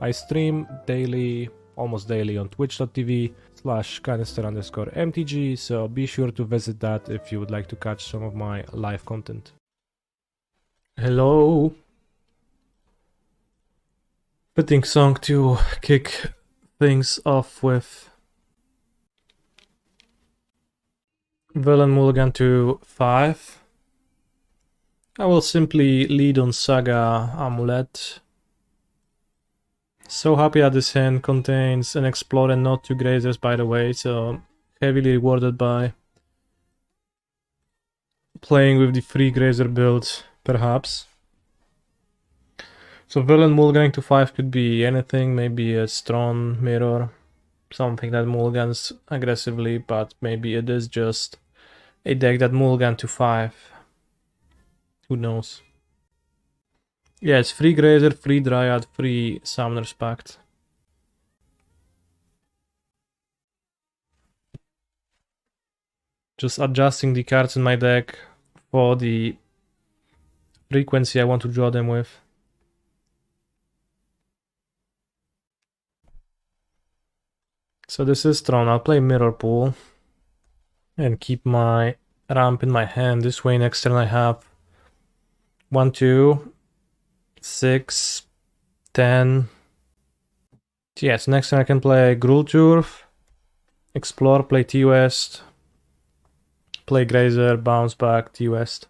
I stream daily, almost daily on twitch.tv/canister_mtg, so be sure to visit that if you would like to catch some of my live content. Hello! Fitting song to kick things off with. Villain mulligan to 5. I will simply lead on Saga Amulet. So happy that this hand contains an Explorer and not 2 Grazers, by the way, so heavily rewarded by playing with the free Grazer build, perhaps. So villain mulliganing to 5 could be anything, maybe a strong mirror, something that mulligans aggressively, but maybe it is just a deck that mulligan to 5. Who knows? Yeah, it's free Grazer, free Dryad, free Summoner's Pact. Just adjusting the cards in my deck for the frequency I want to draw them with. So this is Tron. I'll play Mirrorpool and keep my ramp in my hand. This way next turn I have 1, 2, 6, 10. Yes, next turn I can play Gruul Turf, Explore, play T-West, play Grazer, bounce back, T-West.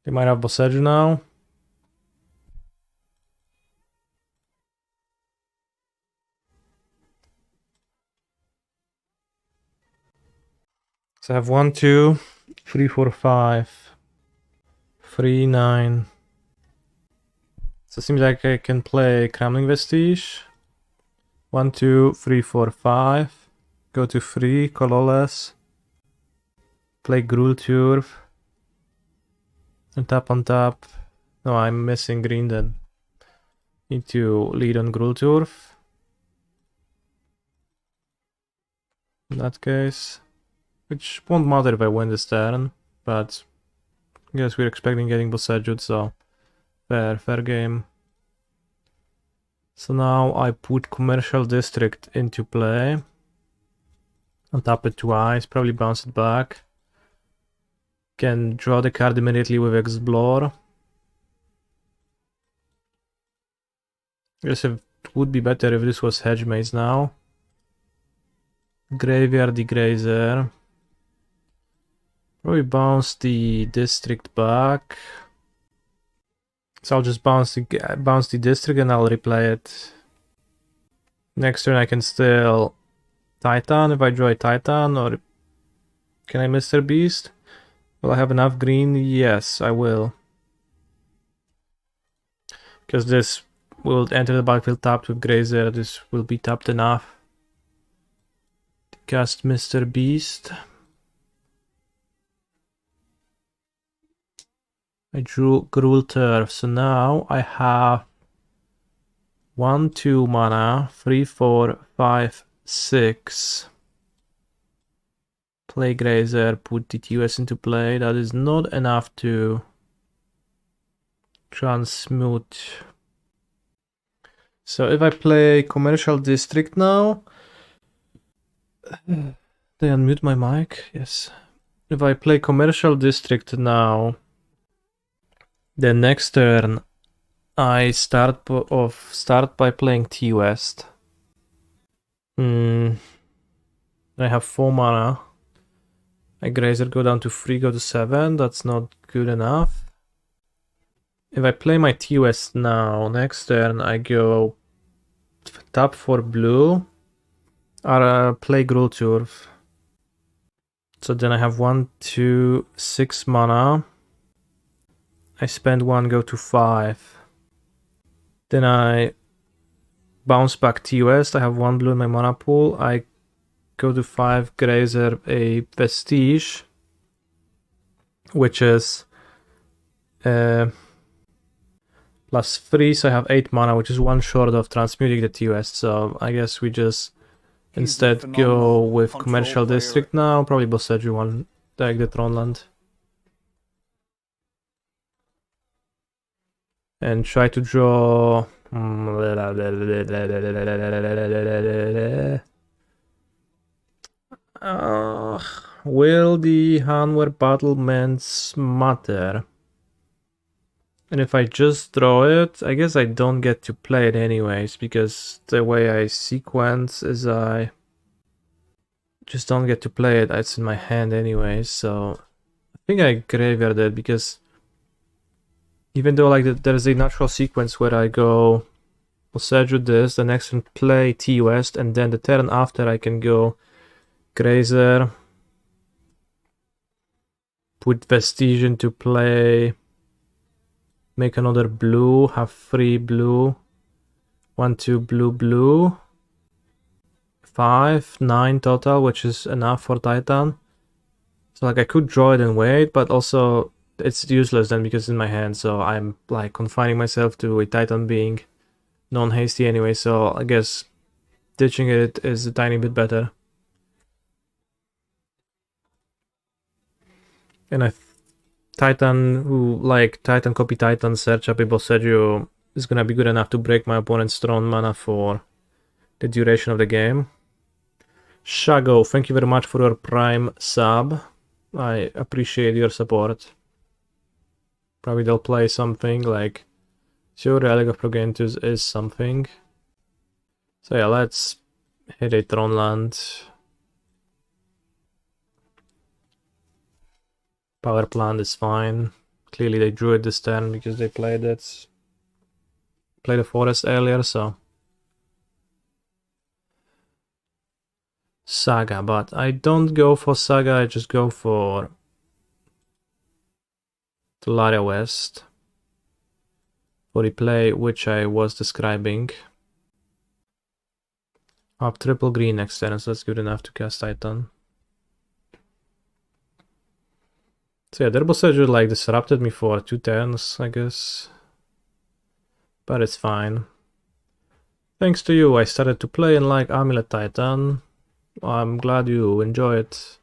They might have Boseiju now. So I have 1, 2, 3, 4, 5, 3, 9. So it seems like I can play Crumbling Vestige. 1, 2, 3, 4, 5. Go to 3, colorless. Play Gruul Turf. And tap on tap. No, I'm missing green then. Need to lead on Gruul Turf. In that case. Which won't matter if I win this turn. But I guess we're expecting getting Boseiju, so fair game. So now I put Commercial District into play. Untap it twice, probably bounce it back. Can draw the card immediately with Explore. Guess it would be better if this was Hedge Maze now. Graveyard the Grazer. Probably bounce the District back. So I'll just bounce the District and I'll replay it. Next turn I can still Titan if I draw a Titan, or can I Mr. Beast? Will I have enough green? Yes, I will. Because this will enter the battlefield tapped with Grazer, this will be tapped enough to cast Mr. Beast. I drew Gruul Turf, so now I have 1, 2 mana, 3, 4, 5, 6. Play Grazer, put the TOS into play. That is not enough to transmute. So if I play Commercial District now, they unmute my mic, yes. If I play Commercial District now, the next turn I start by playing T-West. I have 4 mana. My Grazer go down to 3, go to 7. That's not good enough. If I play my T-West now, next turn I go tap for blue or play Gruul Turf. So then I have 1, 2, 6 mana. I spend 1, go to 5. Then I bounce back T-West. I have 1 blue in my mana pool. I go to 5, Grazer a Vestige, which is +3, so I have 8 mana, which is 1 short of transmuting the T-West. So I guess we just instead go with Commercial District now. Probably Boseiju one deck the Tronland. And try to draw Will the Hanweir Battlements matter? And if I just draw it, I guess I don't get to play it anyways, because the way I sequence is I just don't get to play it. It's in my hand anyways, so I think I graveyard it, because even though like there's a natural sequence where I go Boseiju this, the next turn play T West, and then the turn after I can go Grazer, put Vestige into play, make another blue, have 3 blue, 1, 2 blue, blue, 5, 9 total, which is enough for Titan. So like I could draw it and wait, but also it's useless then because it's in my hand, so I'm like confining myself to a Titan being non-hasty anyway, so I guess ditching it is a tiny bit better. And Titan who like Titan copy Titan search up a Boseiju is gonna be good enough to break my opponent's strong mana for the duration of the game. Shago, thank you very much for your Prime sub. I appreciate your support. Probably they'll play something like sure, Relic of Progenitus is something. So yeah, let's hit a Tron land. Power plant is fine. Clearly they drew it this turn because they played it. Played the forest earlier, so. Saga, but I don't go for Saga, I just go for Tolaria West for the play which I was describing. Up triple green next turn, so that's good enough to cast Titan. So yeah, their Boseiju like disrupted me for 2 turns, I guess. But it's fine. Thanks to you, I started to play in like Amulet Titan. I'm glad you enjoy it.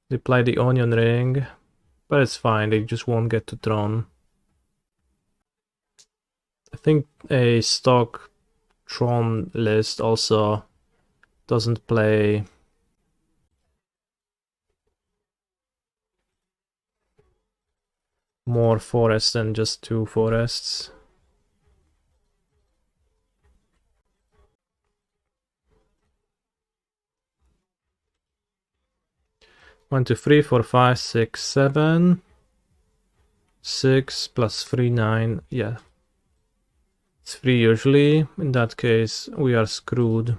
They play the Onion Ring, but it's fine, they just won't get to Tron. I think a stock Tron list also doesn't play more forests than just 2 forests. One, two, 3, 4, 5, 6, 7. 6 plus 3, 9. Yeah. It's 3 usually. In that case, we are screwed.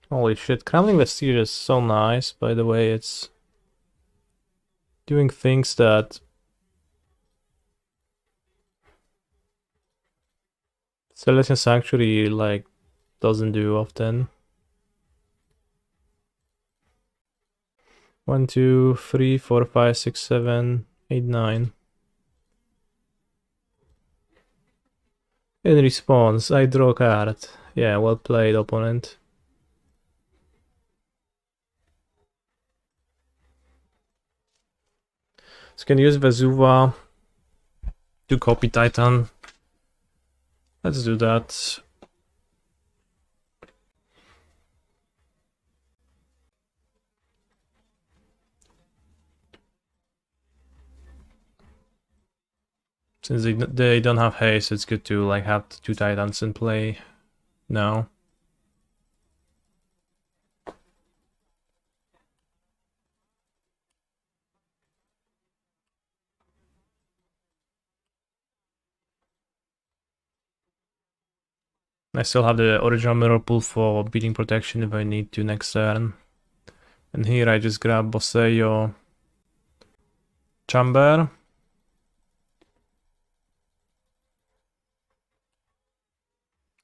Holy shit, Crumbling Vestige is so nice, by the way. It's doing things that Celestial Sanctuary like doesn't do often. 1, 2, 3, 4, 5, 6, 7, 8, 9. In response, I draw a card. Yeah, well played, opponent. So can use Vesuva to copy Titan. Let's do that. Since they don't have haste, it's good to like have the 2 Titans in play now. I still have the original Mirrorpool for beating protection if I need to next turn. And here I just grab Boseiju Chamber.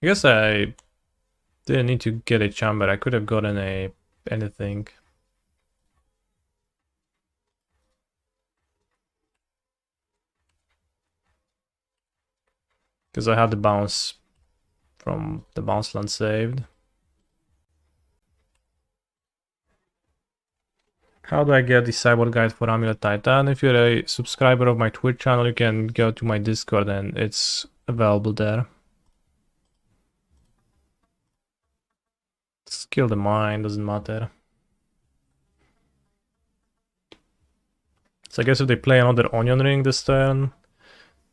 I guess I didn't need to get a chamber, I could have gotten anything. Because I have the bounce from the bounce land saved. How do I get the cyborg guide for Amulet Titan? If you're a subscriber of my Twitch channel, you can go to my Discord and it's available there. Skill the mine, doesn't matter. So I guess if they play another Onion Ring this turn,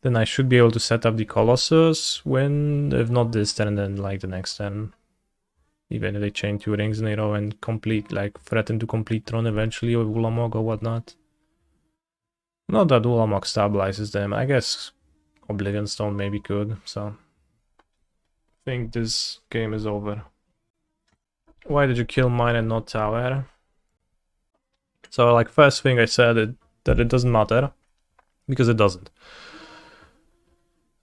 then I should be able to set up the Colossus, win, if not this turn, then like the next turn. Even if they chain 2 rings in a row and complete, like threaten to complete Tron eventually with Ulamog or whatnot. Not that Ulamog stabilizes them, I guess Oblivion Stone maybe could, so I think this game is over. Why did you kill mine and not tower? So like first thing I said that it doesn't matter, because it doesn't.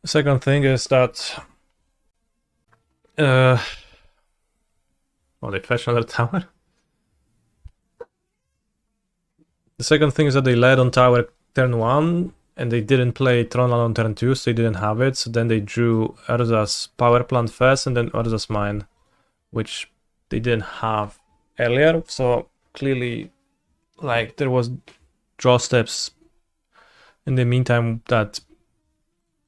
The second thing is that oh, they fetched another tower. The second thing is that they led on tower turn 1 and they didn't play Tronland on turn 2, so they didn't have it. So then they drew Urza's power plant first and then Urza's mine, which they didn't have earlier. So clearly, like, there was draw steps in the meantime that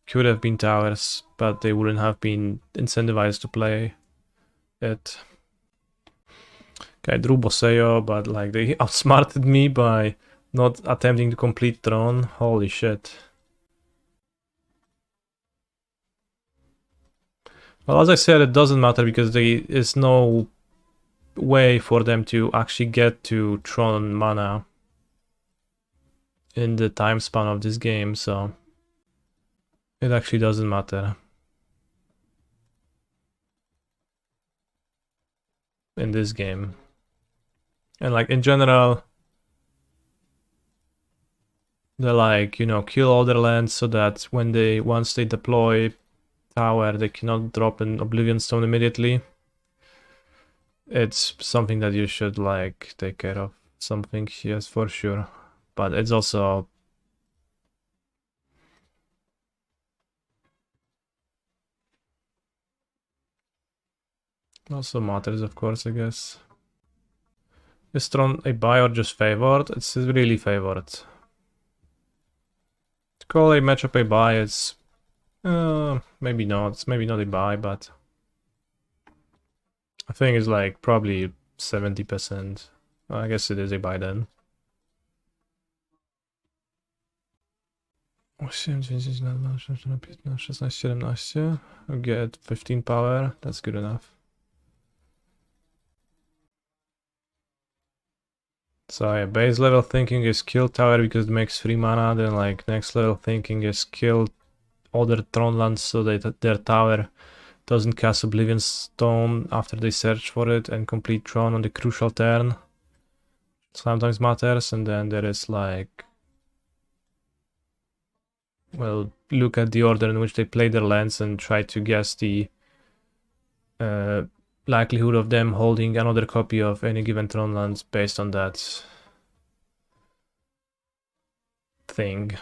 could have been towers, but they wouldn't have been incentivized to play it. Okay, I drew Boseiju, but like they outsmarted me by not attempting to complete Tron. Holy shit. Well, as I said, it doesn't matter because there is no way for them to actually get to Tron mana in the time span of this game, so it actually doesn't matter in this game. And like in general, they like, you know, kill all their lands so that when they once they deploy tower, they cannot drop an Oblivion Stone immediately. It's something that you should like take care of. Something, yes, for sure. But it's also matters, of course, I guess. Is Tron a buy or just favored? It's really favored. To call a matchup a buy, it's maybe not. It's maybe not a buy, but I think it's like probably 70%. I guess it is a buy then. I'll get 15 power, that's good enough. So yeah, base level thinking is kill tower because it makes 3 mana, then like next level thinking is kill other Tron lands so that their tower doesn't cast Oblivion Stone after they search for it and complete Tron on the crucial turn. Sometimes matters, and then there is like, well, look at the order in which they play their lands and try to guess the likelihood of them holding another copy of any given Tron lands based on that thing.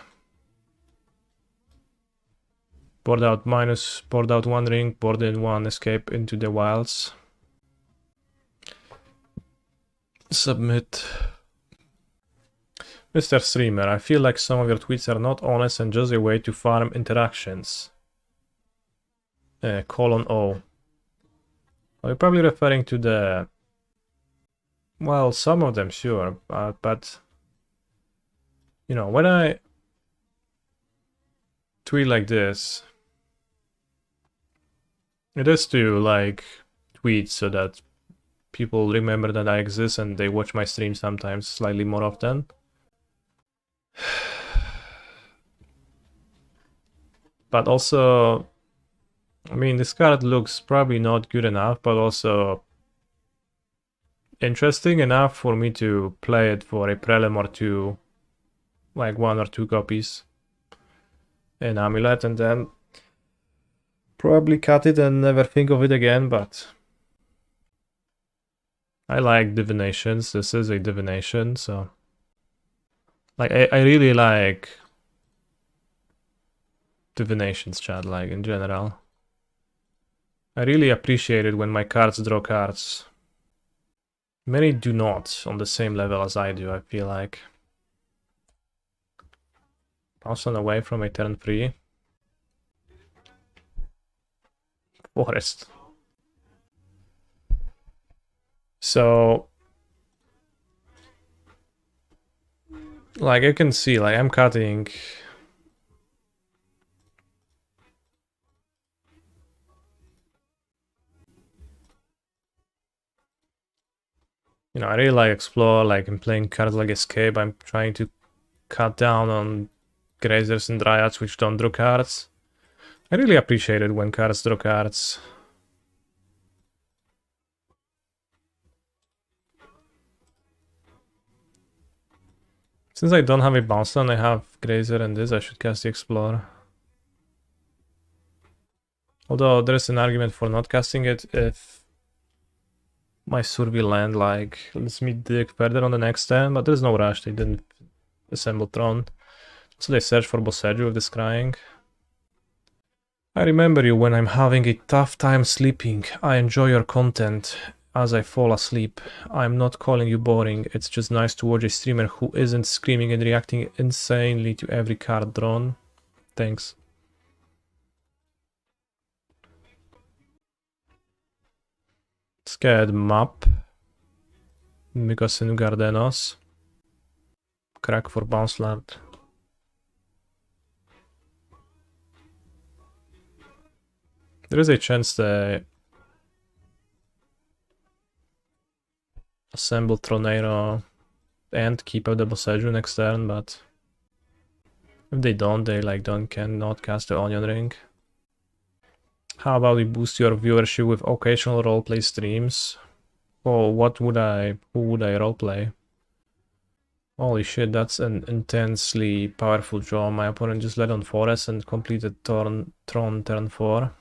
Board out minus, board out 1 ring, board in 1 escape into the wilds. Submit. Mr. Streamer, I feel like some of your tweets are not honest and just a way to farm interactions. :O. Are you probably referring to the... Well, some of them, sure, but... You know, when I tweet like this, it is to, like, tweet so that people remember that I exist and they watch my stream sometimes slightly more often. But also, I mean, this card looks probably not good enough, but also interesting enough for me to play it for a Prelim or two, like 1 or 2 copies in Amulet, and then probably cut it and never think of it again, but I like divinations. This is a divination, so like I really like divinations, chat, like in general. I really appreciate it when my cards draw cards. Many do not on the same level as I do, I feel like. Bounce on away from a turn 3. Forest. So, like you can see, like I'm cutting. You know, I really like explore, like I'm playing cards like Escape. I'm trying to cut down on Grazers and Dryads which don't draw cards. I really appreciate it when cards draw cards. Since I don't have a bounce down, I have Grazer and this, I should cast the Explorer. Although there's an argument for not casting it if my Survey land like lets me dig further on the next turn, but there's no rush, they didn't assemble Throne. So they search for Boseiju with the Scrying. I remember you when I'm having a tough time sleeping. I enjoy your content as I fall asleep. I'm not calling you boring, it's just nice to watch a streamer who isn't screaming and reacting insanely to every card drawn. Thanks. Scared map. Mycosynth Gardens. Crack for bounce land. There is a chance they assemble Tronero and keep up the Boseiju next turn, but if they don't, they like cannot cast the Onion Ring. How about we boost your viewership with occasional roleplay streams? Oh, who would I roleplay? Holy shit, that's an intensely powerful draw. My opponent just led on Forest and completed Tron turn 4.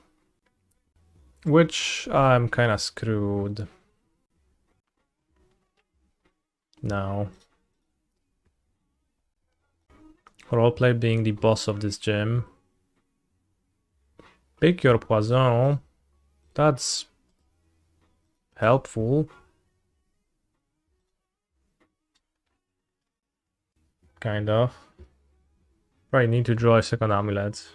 Which I'm kinda screwed now. Roleplay being the boss of this gym. Pick your poison. That's helpful. Kind of. Probably need to draw a second amulet.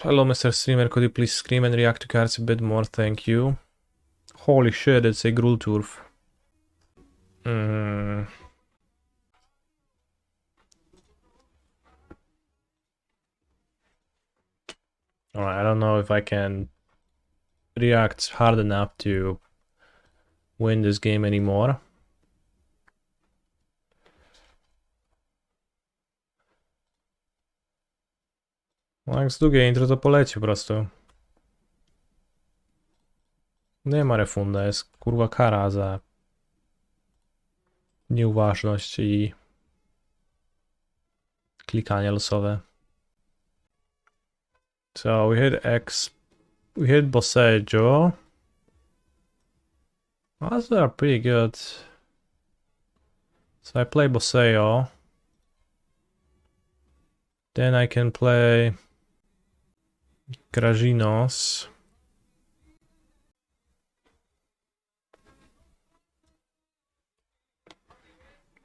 Hello, Mr. Streamer, could you please scream and react to cards a bit more? Thank you. Holy shit, it's a Gruul Turf. Alright, I don't know if I can react hard enough to win this game anymore. No jak z drugiej intro to poleci po prostu. Nie ma refunda, jest kurwa kara za nieuważność i klikanie losowe. So we hit Boseiju. Those are pretty good. So I play Boseiju. Then I can play Grazinos.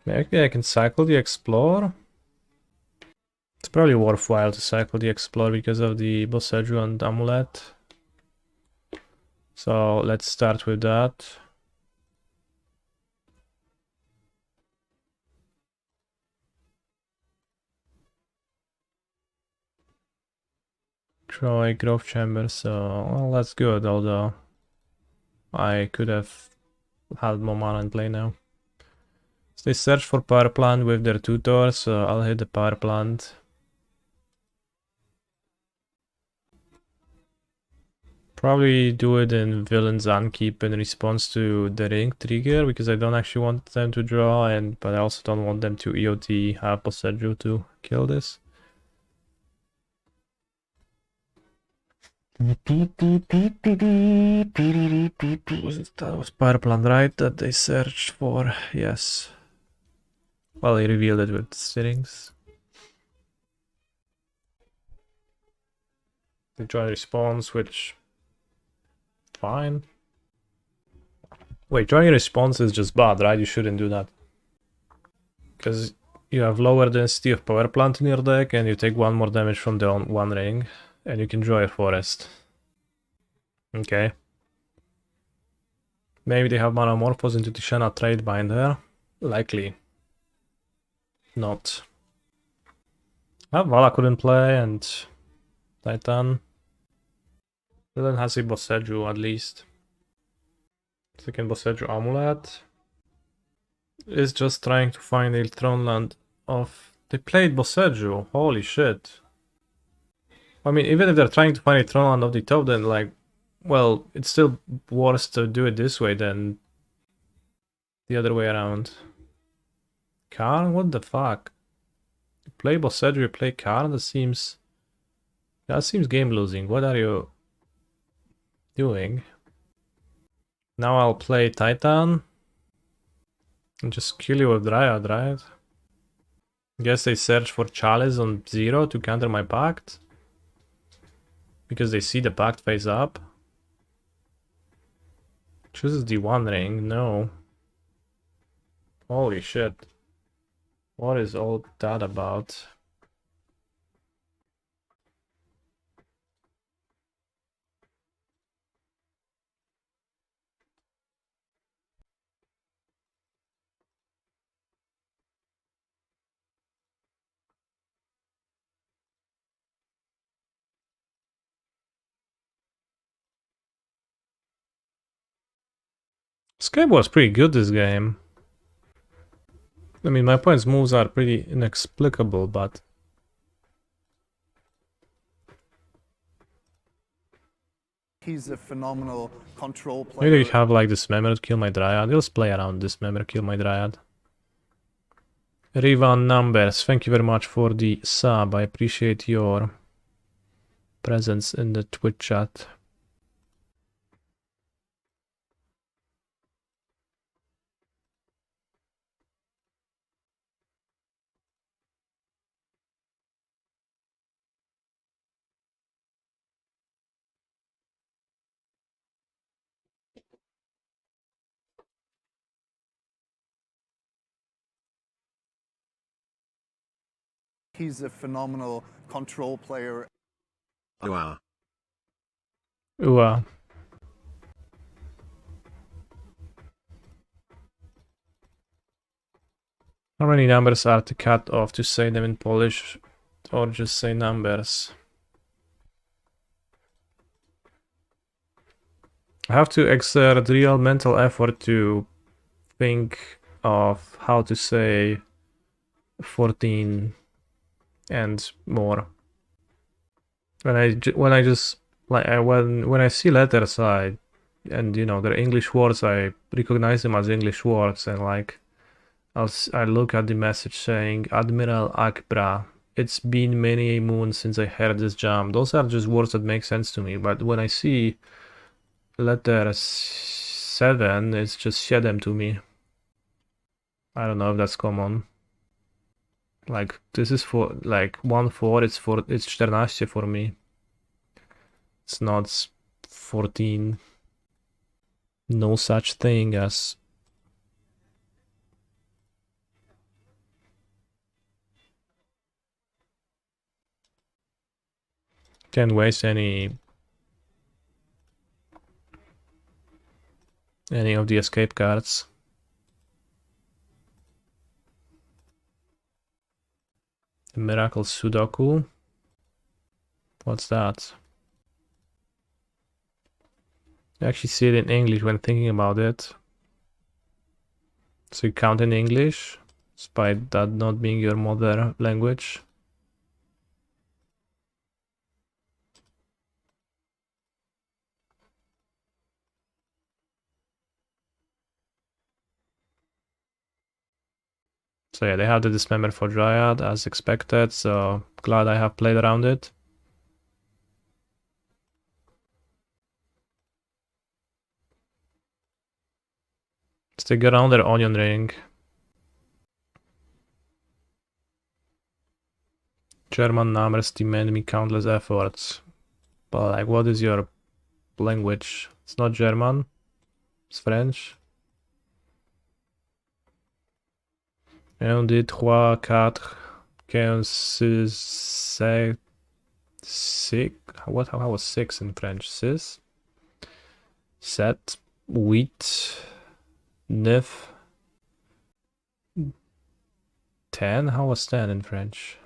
Maybe I can cycle the Explorer. It's probably worthwhile to cycle the Explorer because of the Boseiju and Amulet. So let's start with that. Draw a Growth Chamber, so well, that's good, although I could have had more mana in play now. So they search for power plant with their tutor, so I'll hit the power plant. Probably do it in Villain's Unkeep in response to the ring trigger, because I don't actually want them to draw, but I also don't want them to EOT have Boseiju to kill this. That was power plant, right? That they searched for, yes. Well, he revealed it with Stirrings. They draw a response, which fine. Wait, drawing response is just bad, right? You shouldn't do that. Because you have lower density of power plant in your deck, and you take 1 more damage from the one ring, and you can draw a forest. Okay. Maybe they have Monomorphos into Tishana Tradebinder. Likely. Not. I have Valakut in play and Titan. Then has a Boseiju at least. Second Boseiju Amulet is just trying to find a throne land of... They played Boseiju, holy shit. I mean, even if they're trying to find a throne land of the top, then like, well, it's still worse to do it this way than the other way around. Karn? What the fuck? You play Boseiju, you play Karn? That seems game losing. What are you doing? Now I'll play Titan and just kill you with Dryad, right? Guess they search for Chalice on 0 to counter my Pact. Because they see the Pact face up. Chooses the One Ring, no. Holy shit. What is all that about? This game was pretty good, this game. I mean, my opponent's moves are pretty inexplicable, but... He's a phenomenal control player. Maybe you have like Dismember to kill my Dryad. Let's play around Dismember, kill my Dryad. Rivan Numbers, thank you very much for the sub. I appreciate your presence in the Twitch chat. He's a phenomenal control player. Wow. Ua. How many numbers are to cut off to say them in Polish, or just say numbers? I have to exert real mental effort to think of how to say 14 and more. When I just like when I see letters, and you know they're English words, I recognize them as English words, and like I look at the message saying Admiral Akbra. It's been many a moon since I heard this jam. Those are just words that make sense to me. But when I see letter 7, it's just siedem to me. I don't know if that's common. Like this is for like 1-4. It's 14 for me. It's not 14. No such thing as. Can't waste any of the escape cards. The Miracle Sudoku. What's that? I actually see it in English when thinking about it. So you count in English, despite that not being your mother language. So yeah, they have the Dismember for Dryad as expected, so glad I have played around it. Stick around their Onion Ring. German numbers demand me countless efforts. But like, what is your language? It's not German. It's French. 1, 2, 3, 4, 5, 6, 7, 6. How was 6 in French? 6, 7, 8, 9, 10. How was 10 in French?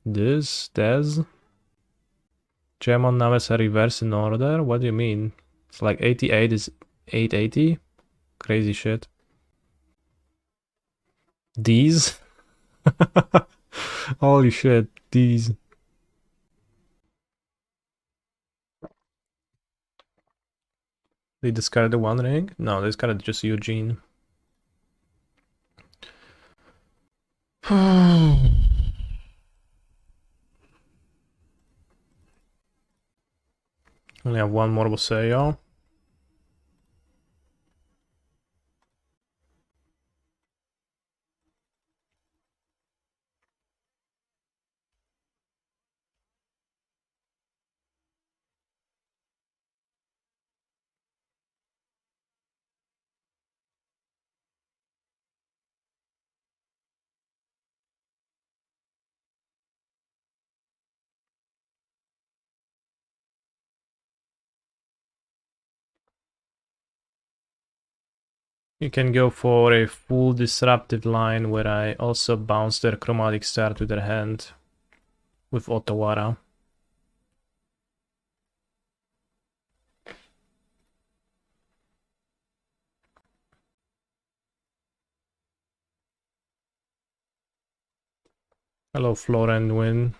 Des. German numbers are reversed in order? What do you mean? It's like 88 is 880? Crazy shit. These? Holy shit, these. They discarded the One Ring? No, they discarded just Eugene. Only have one more Boseiju. You can go for a full disruptive line where I also bounce their Chromatic Star to their hand with Otawara. Hello, Florent Win.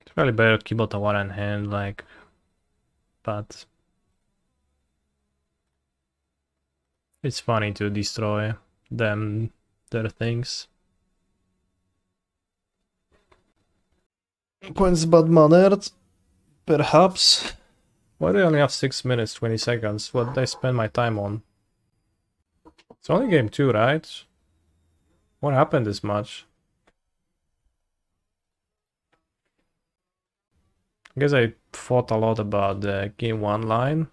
It's probably better to keep Otawara in hand, like, but it's funny to destroy them, their things. Points bad mannered, perhaps. Why do I only have 6 minutes, 20 seconds? What did I spend my time on? It's only game 2, right? What happened this much? I guess I thought a lot about the game 1 line.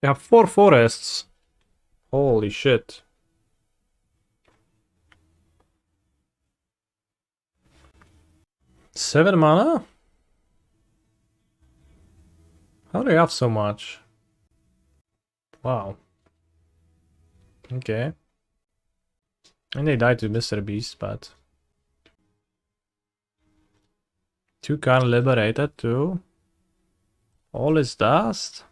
They have 4 forests. Holy shit. Seven mana? How do you have so much? Wow. Okay. And they died to Mr. Beast, but... 2 can liberated too. All is dust.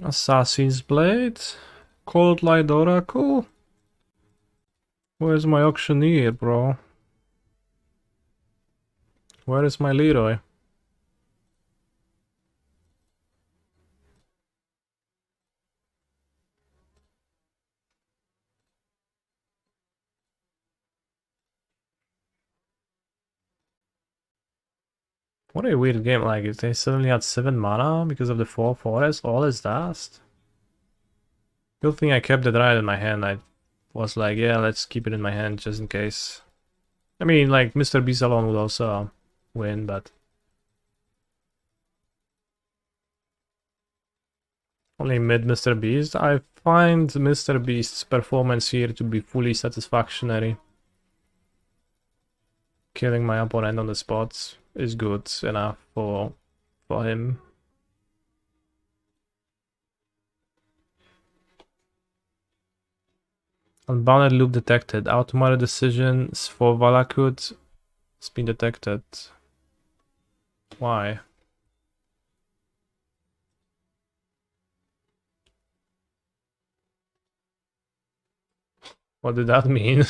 Assassin's Blade. Cold Light Oracle. Where's my auctioneer, bro? Where is my Leroy? What a weird game, like, if they suddenly had 7 mana because of the 4 forests, all is dust. Good thing I kept the Dryad in my hand. I was like, yeah, let's keep it in my hand just in case. I mean, like, Mr. Beast alone would also win, but... Only mid Mr. Beast. I find Mr. Beast's performance here to be fully satisfactory. Killing my opponent on the spot is good enough for him. Unbounded loop detected. Automated decisions for Valakut has been detected. Why? What did that mean?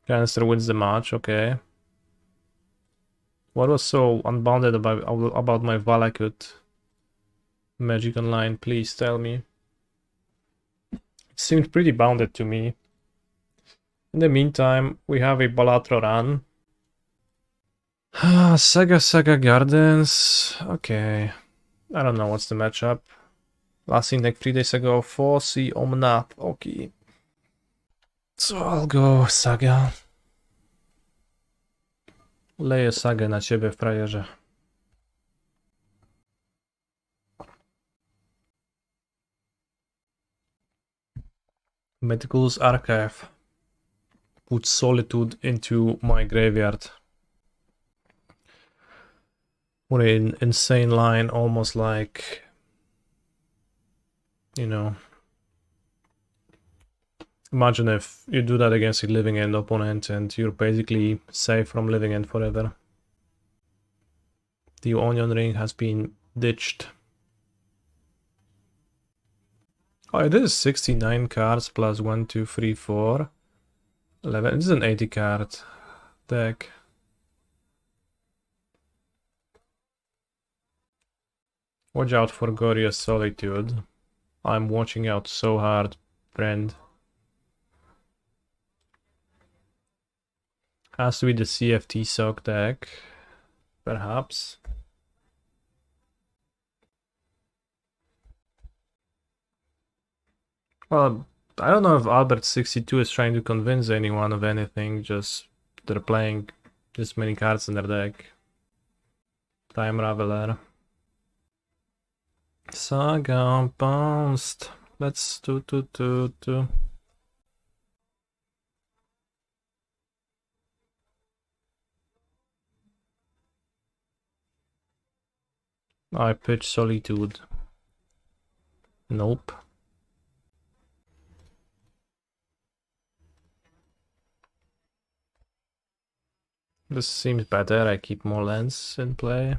Canister wins the match, okay. What was so unbounded about my Valakut? Magic Online, please tell me. seemed pretty bounded to me. In the meantime, we have a Balatro run. Saga Gardens. Okay. I don't know what's the matchup. Last seen like 3 days ago. 4C Omnap. Okay. So I'll go Saga. Leję Sagę na ciebie w frajerze. Metical's Archive. Put Solitude into my graveyard. What an insane line, almost like, you know, imagine if you do that against a Living End opponent and you're basically safe from Living End forever. The Onion Ring has been ditched. Oh, it is 69 cards plus 1, 2, 3, 4, 11. This is an 80 card deck. Watch out for Glorious Solitude. I'm watching out so hard, friend. Has to be the CFT sock deck, perhaps. Well, I don't know if Albert62 is trying to convince anyone of anything, just they're playing this many cards in their deck. Time Raveler. Saga bounced. Let's do. I pitch Solitude. Nope. This seems better. I keep more lands in play.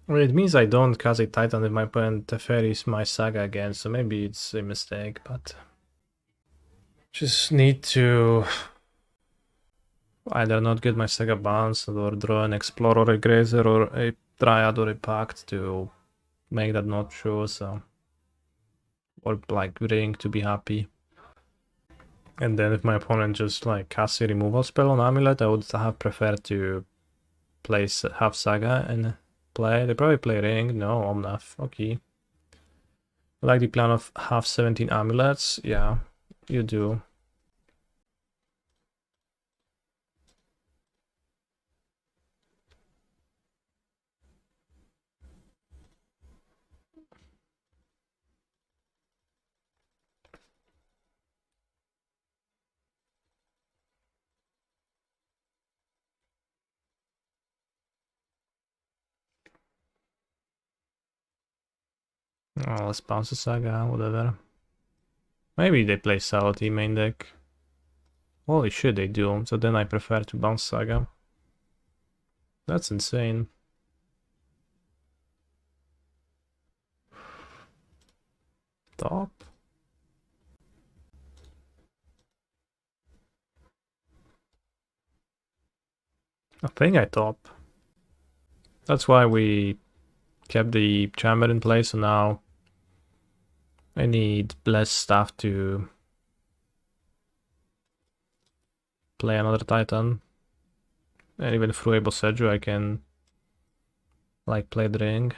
Well, it means I don't Kessig Titan if my opponent Teferis my Saga again, so maybe it's a mistake, but just need to either not get my Saga bounced or draw an Explorer or a Grazer or a Dryad or a Pact to make that not true, so or like Ring to be happy. And then if my opponent just like casts a removal spell on Amulet, I would have preferred to place half Saga and play. They probably play Ring. No, Omnath. Okay. I like the plan of half 17 Amulets. Yeah, you do. Oh, let's bounce the Saga, whatever. Maybe they play Salty main deck. Holy shit, they do. So then I prefer to bounce Saga. That's insane. Top? I think I top. That's why we kept the chamber in place, so now I need less stuff to play another Titan. And even through a Boseiju I can like play the ring.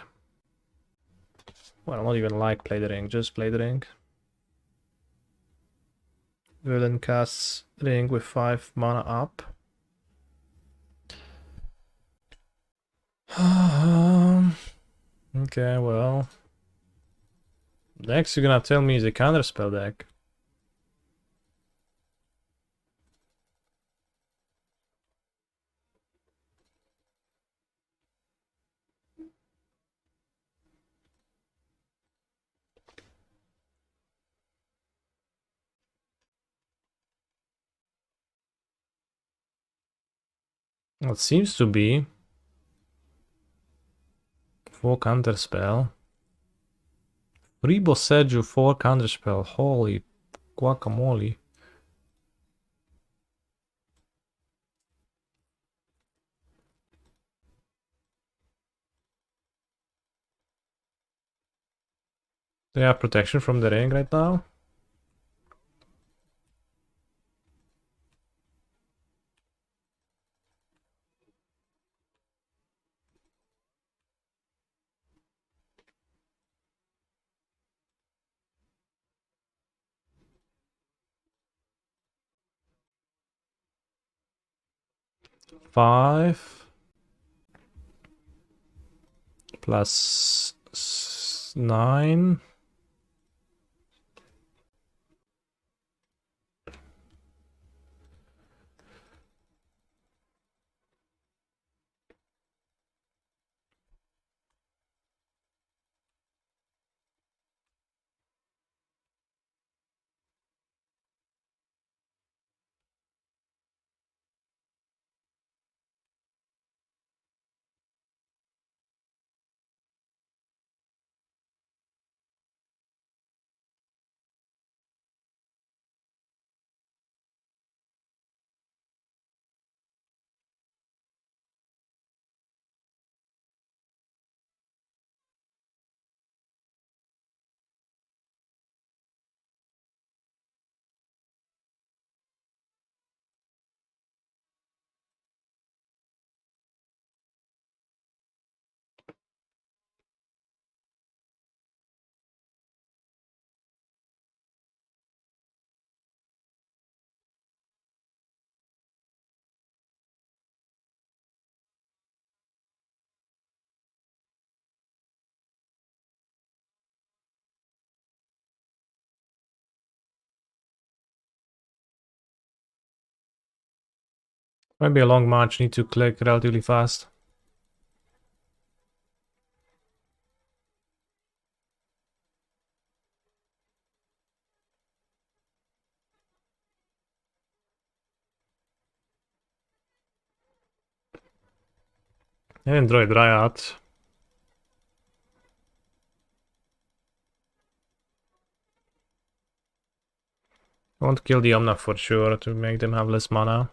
Well, not even like play the ring, just play the ring. Villain casts ring with 5 mana up. Okay, well. Next you're gonna tell me is a counterspell deck. Well, it seems to be 4 counterspell. 3 Boseiju, 4 counterspell. Holy guacamole. They have protection from the ring right now. 5 plus 9. Might be a long march, need to click relatively fast. I enjoy Dryad. I want to kill the Omna for sure to make them have less mana.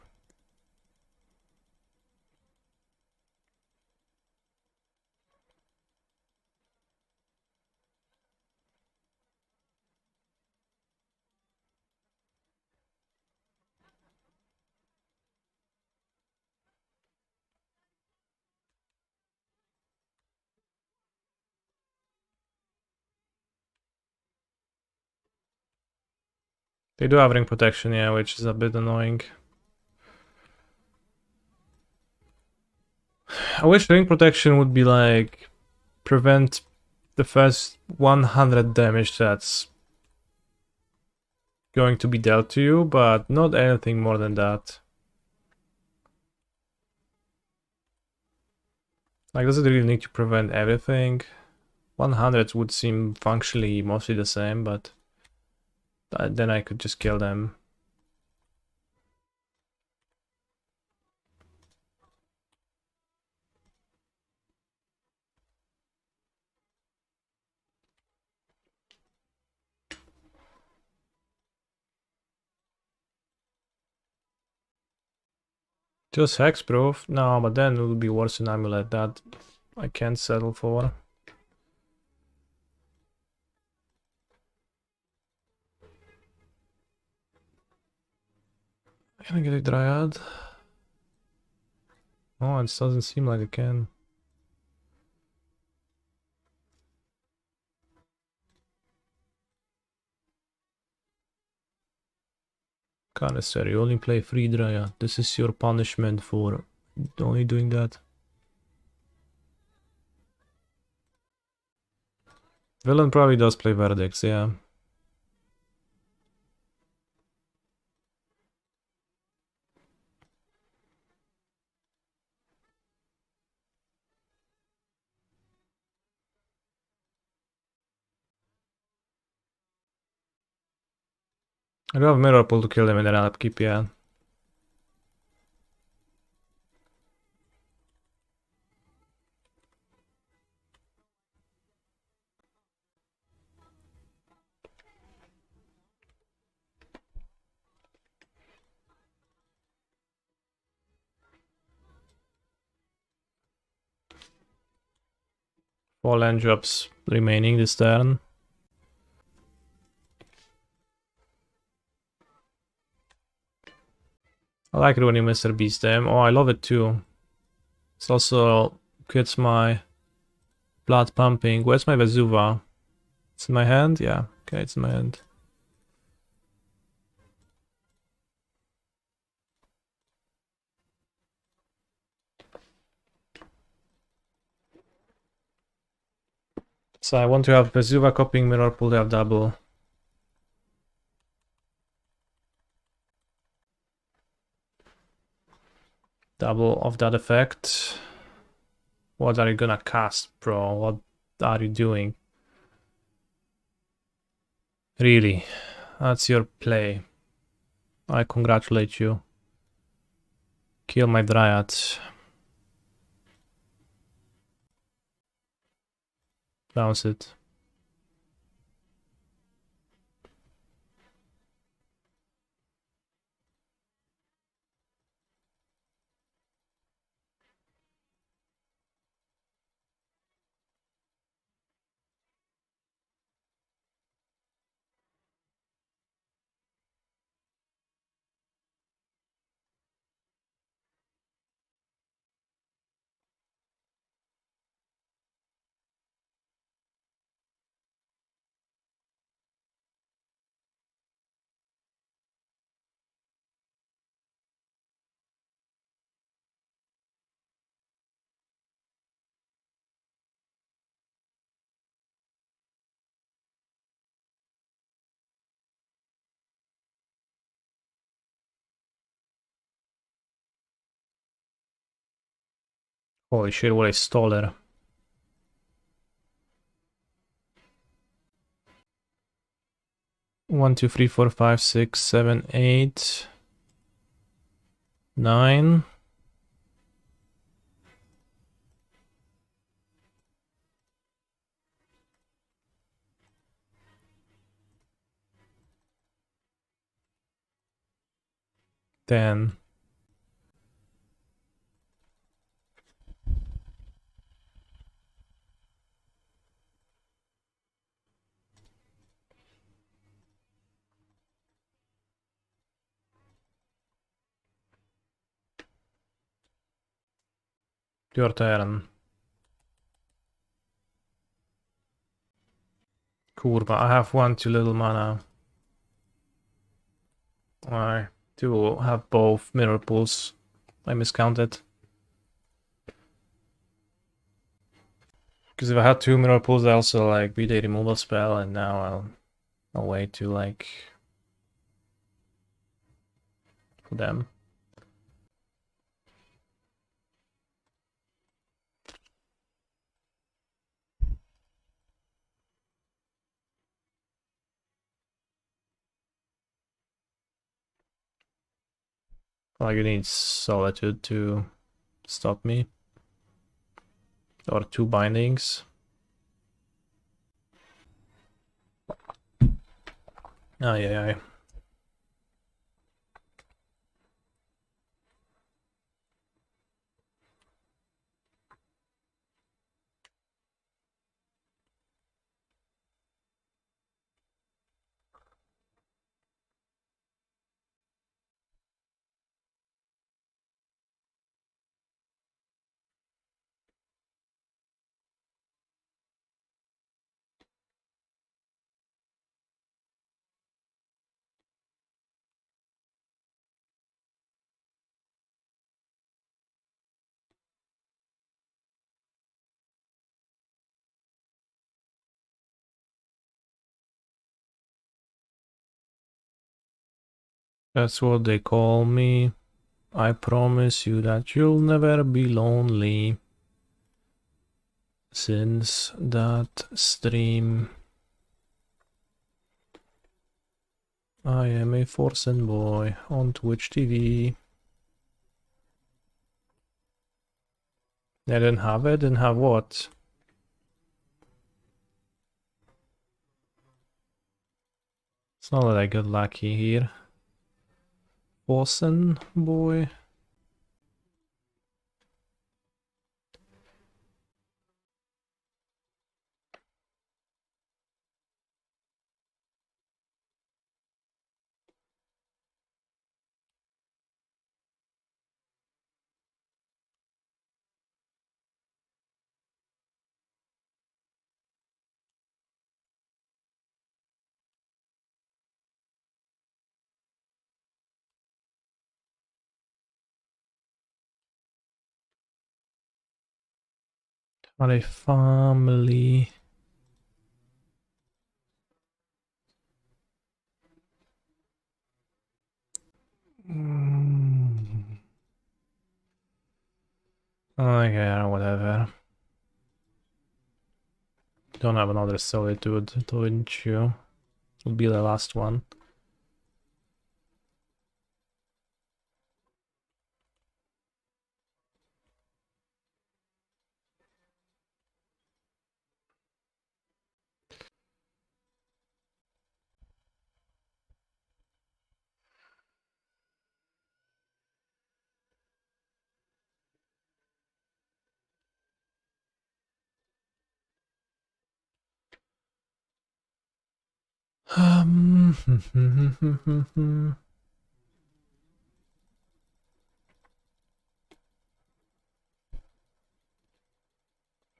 They do have ring protection, yeah, which is a bit annoying. I wish ring protection would be like prevent the first 100 damage that's going to be dealt to you, but not anything more than that. Like, does it really need to prevent everything? 100 would seem functionally mostly the same, but then I could just kill them. Just hexproof? No, but then it would be worse than Amulet. That I can't settle for. Can I get a Dryad? Oh, it doesn't seem like I can. Can't necessarily only play free Dryad. This is your punishment for only doing that. Villain probably does play Verdicts, yeah. I do have Mirrorpool to kill him and then I'll upkeep, yeah. Four land drops remaining this turn. I like it when you Mr. Beast them. Oh, I love it too. It also gets my blood pumping. Where's my Vesuva? It's in my hand? Yeah, okay, it's in my hand. So I want to have Vesuva copying Mirrorpool to have double. Double of that effect. What are you gonna cast, bro? What are you doing? Really? That's your play. I congratulate you. Kill my Dryad. Bounce it. Holy shit, what a staller. One, two, three, four, five, six, seven, 8, 9. Then your turn. Kurva, I have one too little mana. I do have both mirror pools. I miscounted. Because if I had two mirror pools, I also like beat a removal spell, and now I'll wait to like for them. Like you need Solitude to stop me. Or two bindings. Aye, aye, aye. That's what they call me. I promise you that you'll never be lonely. Since that stream, I am a Forsen boy on Twitch TV. I didn't have it, didn't have what? It's not that I got lucky here. Forsen boy. Are a family. Oh yeah, whatever. Don't have another Solitude, don't you? Will be the last one.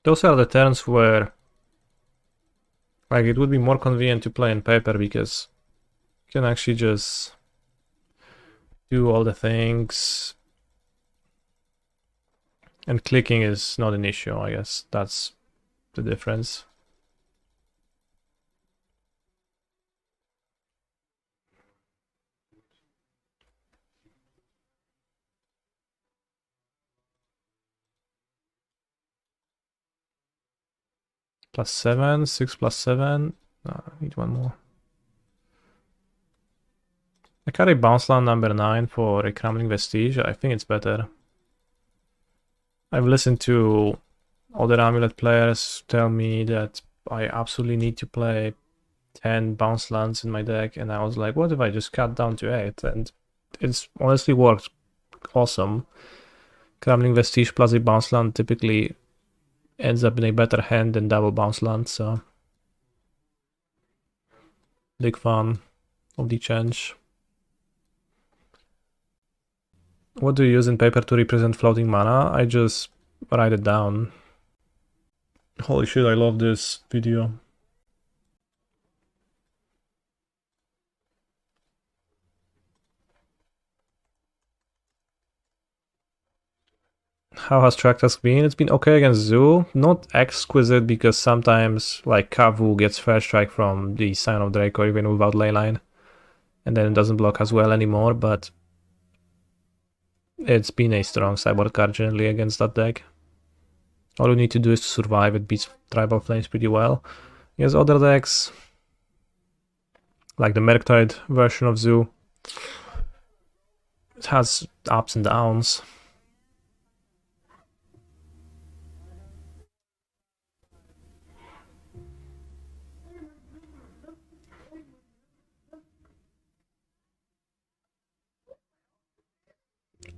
Those are the turns where, like, it would be more convenient to play in paper because you can actually just do all the things, and clicking is not an issue. I guess that's the difference. +7, 6 +7. No, I need one more. I carry Bounce Land number 9 for a Crumbling Vestige. I think it's better. I've listened to other Amulet players tell me that I absolutely need to play 10 Bounce Lands in my deck, and I was like, what if I just cut down to 8? And it's honestly worked awesome. Crumbling Vestige plus a Bounce Land typically ends up in a better hand than double Bounce Land, so big fan of the change. What do you use in paper to represent floating mana? I just write it down. Holy shit, I love this video. How has Traktask been? It's been okay against Zoo. Not exquisite because sometimes like Kavu gets first strike from the Sign of Drake or even without Leyline. And then it doesn't block as well anymore, but it's been a strong sideboard card generally against that deck. All you need to do is to survive. It beats Tribal Flames pretty well. Against other decks, like the Murktide version of Zoo, it has ups and downs.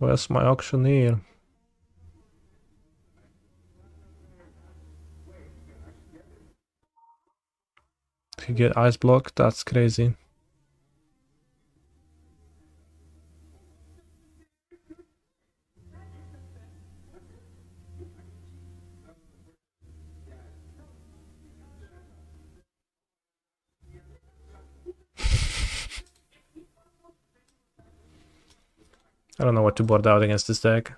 Where's my auctioneer? He get ice block? That's crazy. I don't know what to board out against this deck.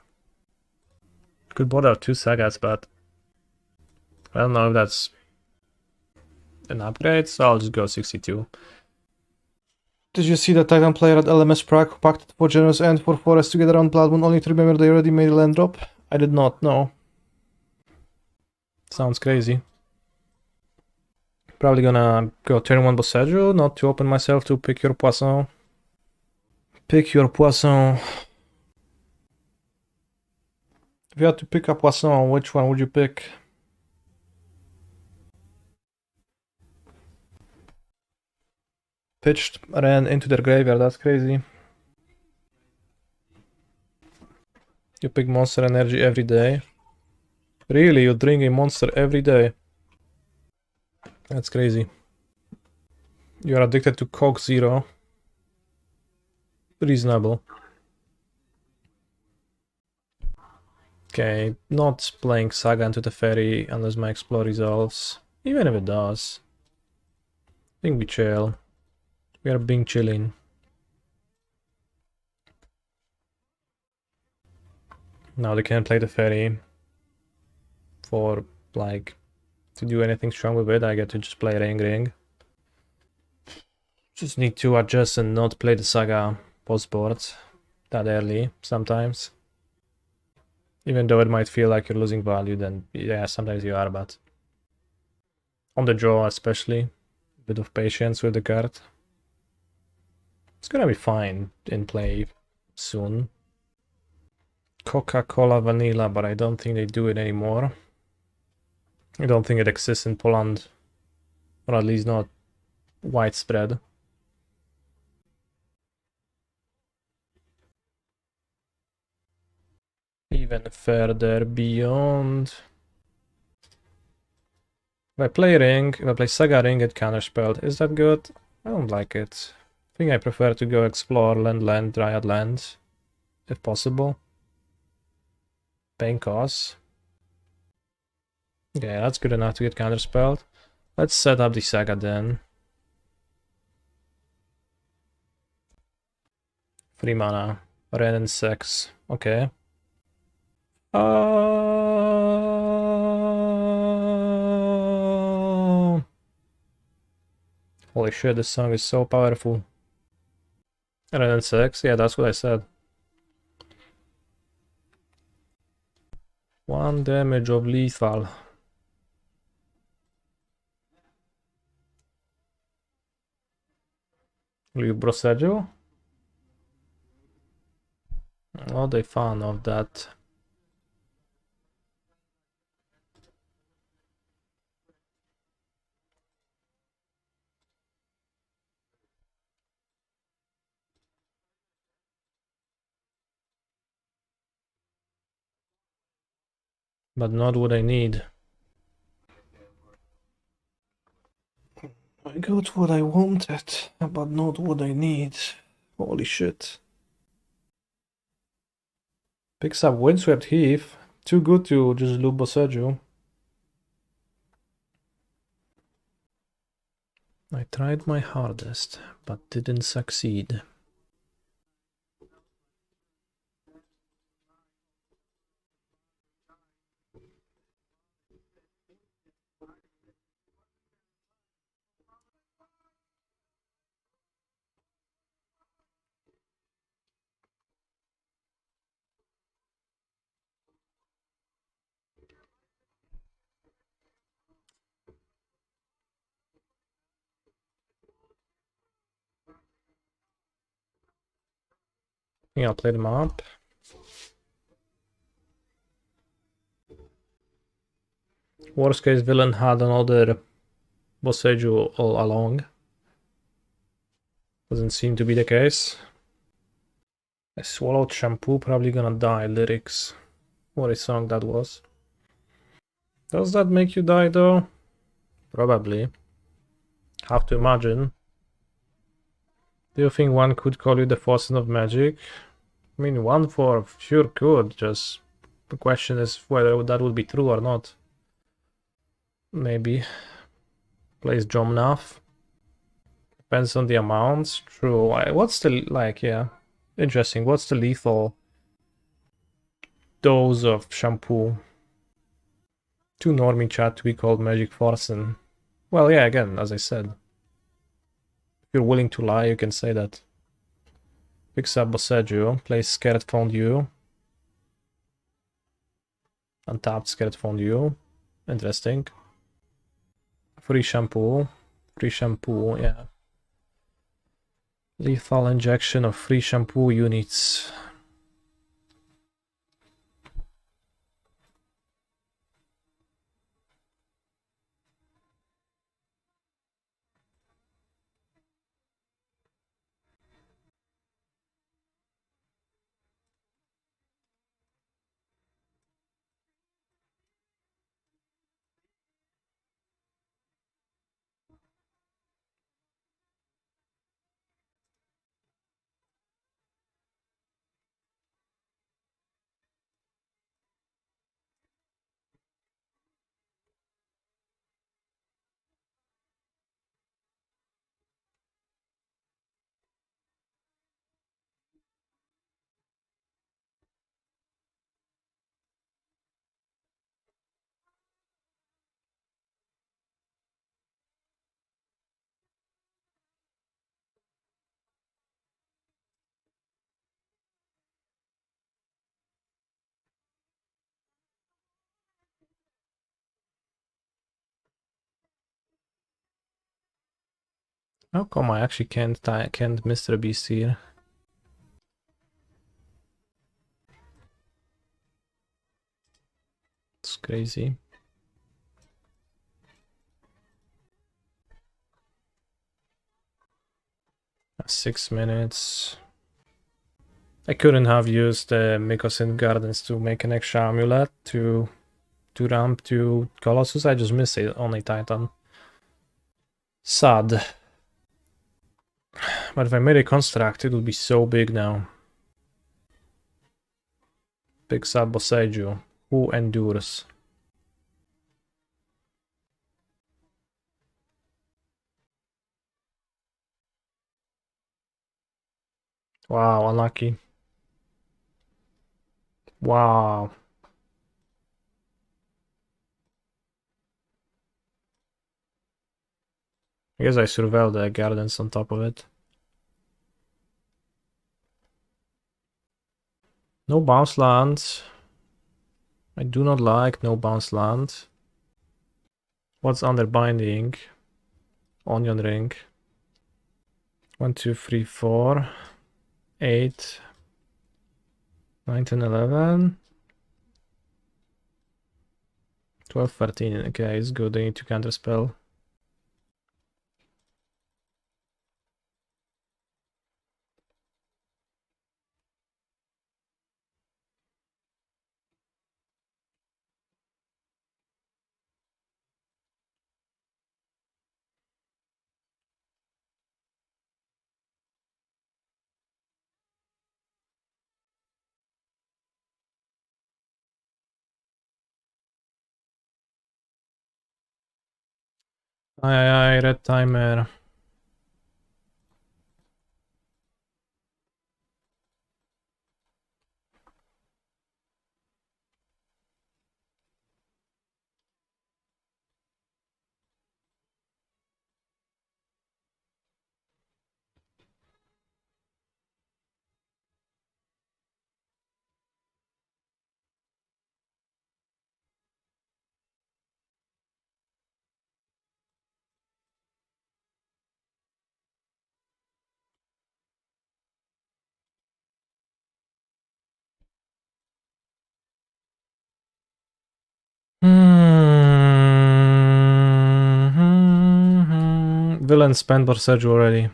Could board out 2 Sagas, but I don't know if that's an upgrade, so I'll just go 62. Did you see that Titan player at LMS Prague who packed for Generous Ent for Forest to get around Blood Moon only to remember they already made a land drop? I did not know. Sounds crazy. Probably gonna go turn 1 Boseiju, not to open myself to pick your Poisson. Pick your Poisson. If you had to pick a Poisson, which one would you pick? Pitched, ran into their graveyard, that's crazy. You pick Monster Energy every day. Really, you drink a monster every day? That's crazy. You are addicted to Coke Zero. Reasonable. Okay, not playing Saga into the Ferry unless my Explore resolves. Even if it does. I think we chill. We are being chilling. Now they can't play the Ferry. For, like, to do anything strong with it, I get to just play Ring. Just need to adjust and not play the Saga post board that early sometimes. Even though it might feel like you're losing value, then yeah, sometimes you are, but on the draw especially, a bit of patience with the card. It's gonna be fine in play soon. Coca-Cola Vanilla, but I don't think they do it anymore. I don't think it exists in Poland, or at least not widespread. Even further beyond. If I play Ring, if I play Saga Ring at counterspelled, is that good? I don't like it. I think I prefer to go explore land, Dryad land, if possible. Paying costs. Yeah, that's good enough to get counterspelled. Let's set up the Saga then. 3 mana. Ren and 6. Okay. Holy shit, this song is so powerful. Ren and 6? Yeah, that's what I said. 1 damage of lethal. Leave Boseiju? Not a fan of that. But not what I need. I got what I wanted, but not what I need. Holy shit. Picks up Windswept Heath. Too good to just loop Boseiju. I tried my hardest, but didn't succeed. Yeah, I'll play them up. Worst case, villain had another Boseiju all along. Doesn't seem to be the case. I swallowed shampoo, probably gonna die. Lyrics. What a song that was. Does that make you die though? Probably. Have to imagine. Do you think one could call you the Faucet of Magic? I mean, one for sure could, just the question is whether that would be true or not. Maybe. Plays Jomnath. Depends on the amounts. True. What's the, like, yeah. Interesting. What's the lethal dose of shampoo? Too normie chat to be called Magic Forsen. Well, yeah, again, as I said. If you're willing to lie, you can say that. Picks up Boseiju, plays Scared Fondue. Untapped Scared Fondue. Interesting. Free shampoo. Free shampoo, yeah. Lethal injection of free shampoo units. How come I actually can't Mr. Beast here? It's crazy. That's 6 minutes. I couldn't have used the Mycosynth Gardens to make an extra amulet to ramp to Colossus. I just missed it, only Titan. Sad. But if I made a construct, it would be so big now. Big sad Boseiju. Who endures? Wow, unlucky. Wow. I guess I surveyed the gardens on top of it. No bounce land. I do not like no bounce land. What's under binding? Onion ring. 1, 2, 3, 4, 8, 9, 10, 11, 12, 13. Okay, it's good. I need to counterspell. Aye, red timer. Villain spent Boseiju already.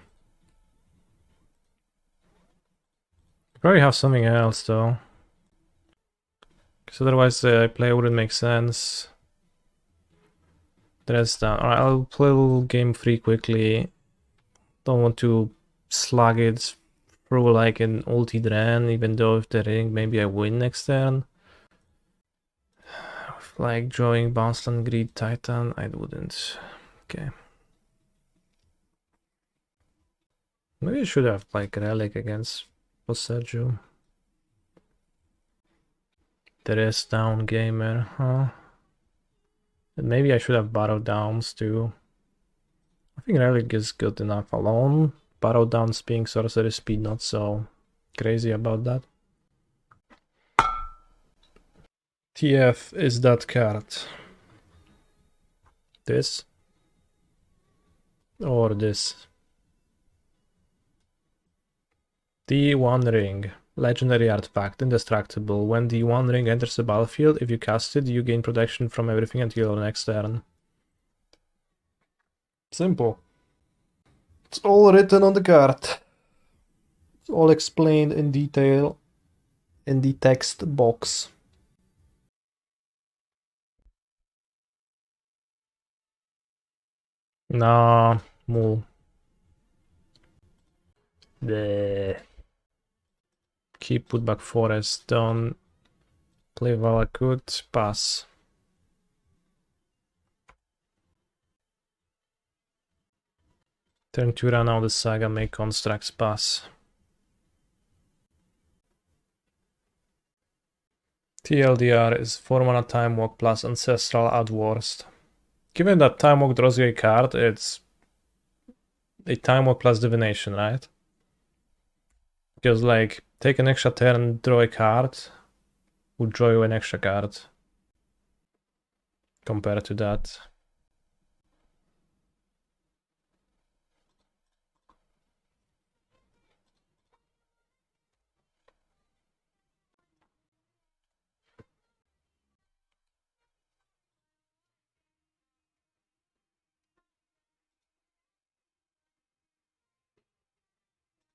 Probably have something else though. Because otherwise play wouldn't make sense. That's down. Alright, I'll play a little game 3 quickly. Don't want to slug it through like an ulti drain, even though if the ring maybe I win next turn. Like drawing Bounceland Greed Titan, I wouldn't. Okay. Maybe I should have like Relic against Boseiju. There is down gamer, huh? And maybe I should have Battle Downs too. I think Relic is good enough alone. Battle Downs being sorcery speed, not so crazy about that. TF is that card. This or this. D1 ring. Legendary artifact, indestructible. When D1 ring enters the battlefield, if you cast it, you gain protection from everything until your next turn. Simple. It's all written on the card. It's all explained in detail in the text box. Nah, Mool. Bleh. Keep Putback Forest, don't play Valakut, pass. Turn 2 run out the Saga, make constructs, pass. TLDR is 4 mana Time Walk plus Ancestral at worst. Given that Time Walk draws you a card, it's a Time Walk plus Divination, right? Because like, take an extra turn, draw a card, would draw you an extra card. Compared to that.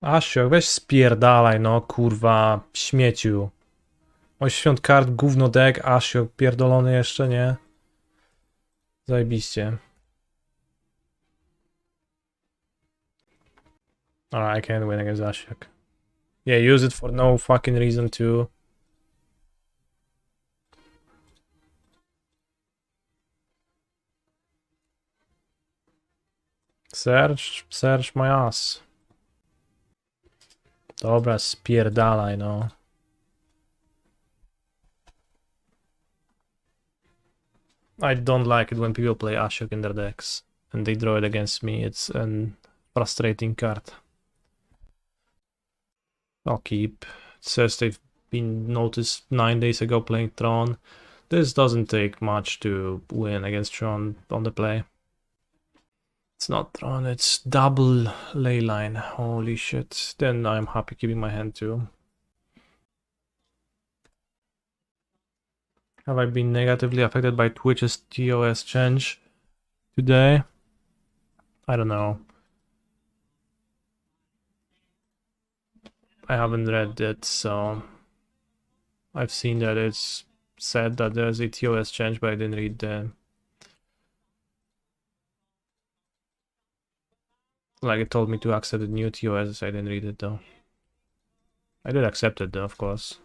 Asio, weź spierdalaj, no kurwa, śmieciu. 80 kart, gówno deck, Asio, pierdolony jeszcze, nie? Zajebiście. Alright, I can't win against Ashok. Yeah, use it for no fucking reason too. Search my ass. Dobra, spierdalaj, no. I don't like it when people play Ashok in their decks and they draw it against me. It's a frustrating card. I'll keep. It says they've been noticed 9 days ago playing Tron. This doesn't take much to win against Tron on the play. It's not Tron, it's double leyline. Holy shit. Then I'm happy keeping my hand too. Have I been negatively affected by Twitch's TOS change today? I don't know. I haven't read it, so I've seen that it's said that there's a TOS change, but I didn't read the... Like, it told me to accept the new TOS, I didn't read it though. I did accept it though, of course.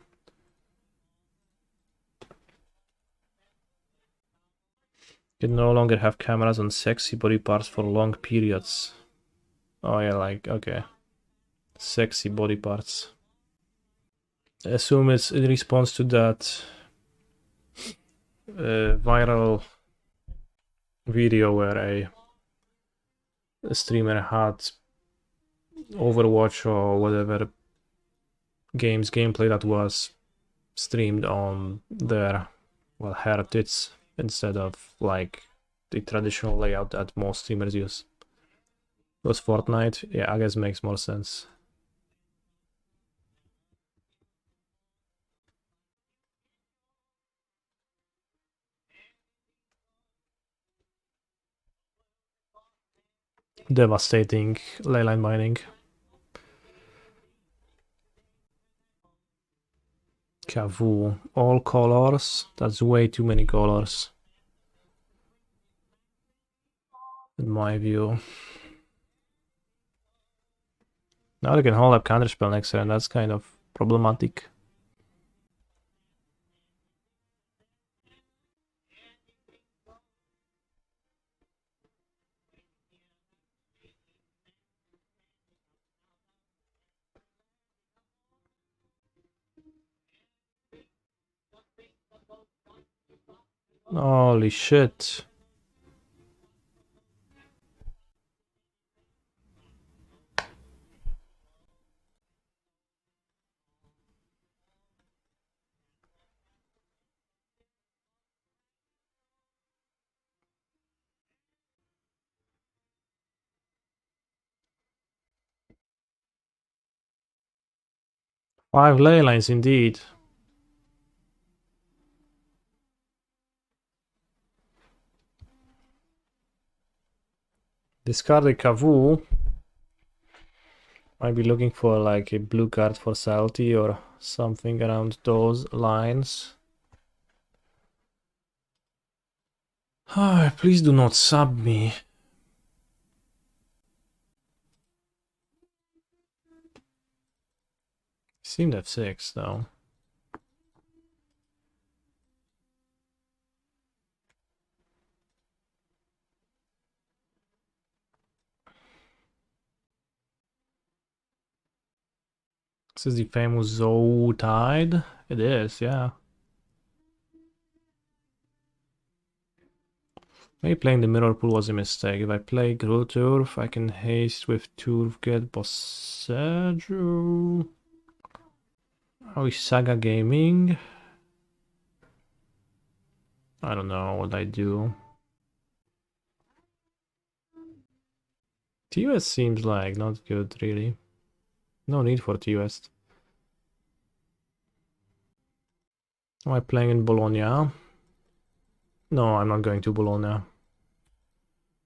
Can no longer have cameras on sexy body parts for long periods. Oh yeah, like, okay. Sexy body parts. I assume it's in response to that viral video where a streamer had Overwatch or whatever game's gameplay that was streamed on their, well, hair tits instead of like the traditional layout that most streamers use. It was Fortnite. Yeah, I guess makes more sense. Devastating leyline mining. Kavu. All colors? That's way too many colors. In my view. Now they can hold up counterspell next turn, that's kind of problematic. Holy shit. Five ley lines indeed. Discard a Kavu. Might be looking for like a blue card for Salty or something around those lines. Please do not sub me. Seemed F6 though. This is the famous Zou Tide. It is, yeah. Maybe playing the Mirrorpool was a mistake. If I play Gruul Turf, I can haste with Turf, get Boseiju. How is Saga gaming? I don't know what I do. TUS seems like not good, really. No need for TUS. Am I playing in Bologna? No, I'm not going to Bologna.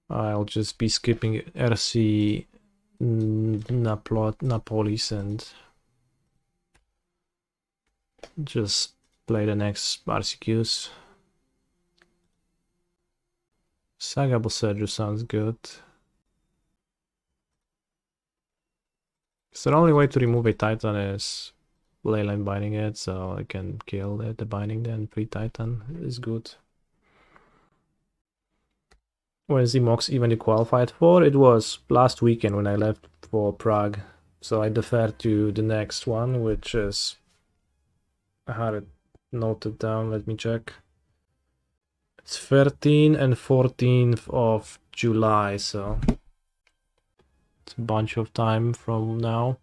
I'll just be skipping RC Napolis and just play the next RCQs. Saga Boseiju sounds good. So the only way to remove a Titan is Leyline binding it, so I can kill the binding, then free Titan is good. When is the MOX even qualified for? It was last weekend when I left for Prague, so I deferred to the next one, which is, I had it noted down, let me check. It's 13th and 14th of July, so it's a bunch of time from now.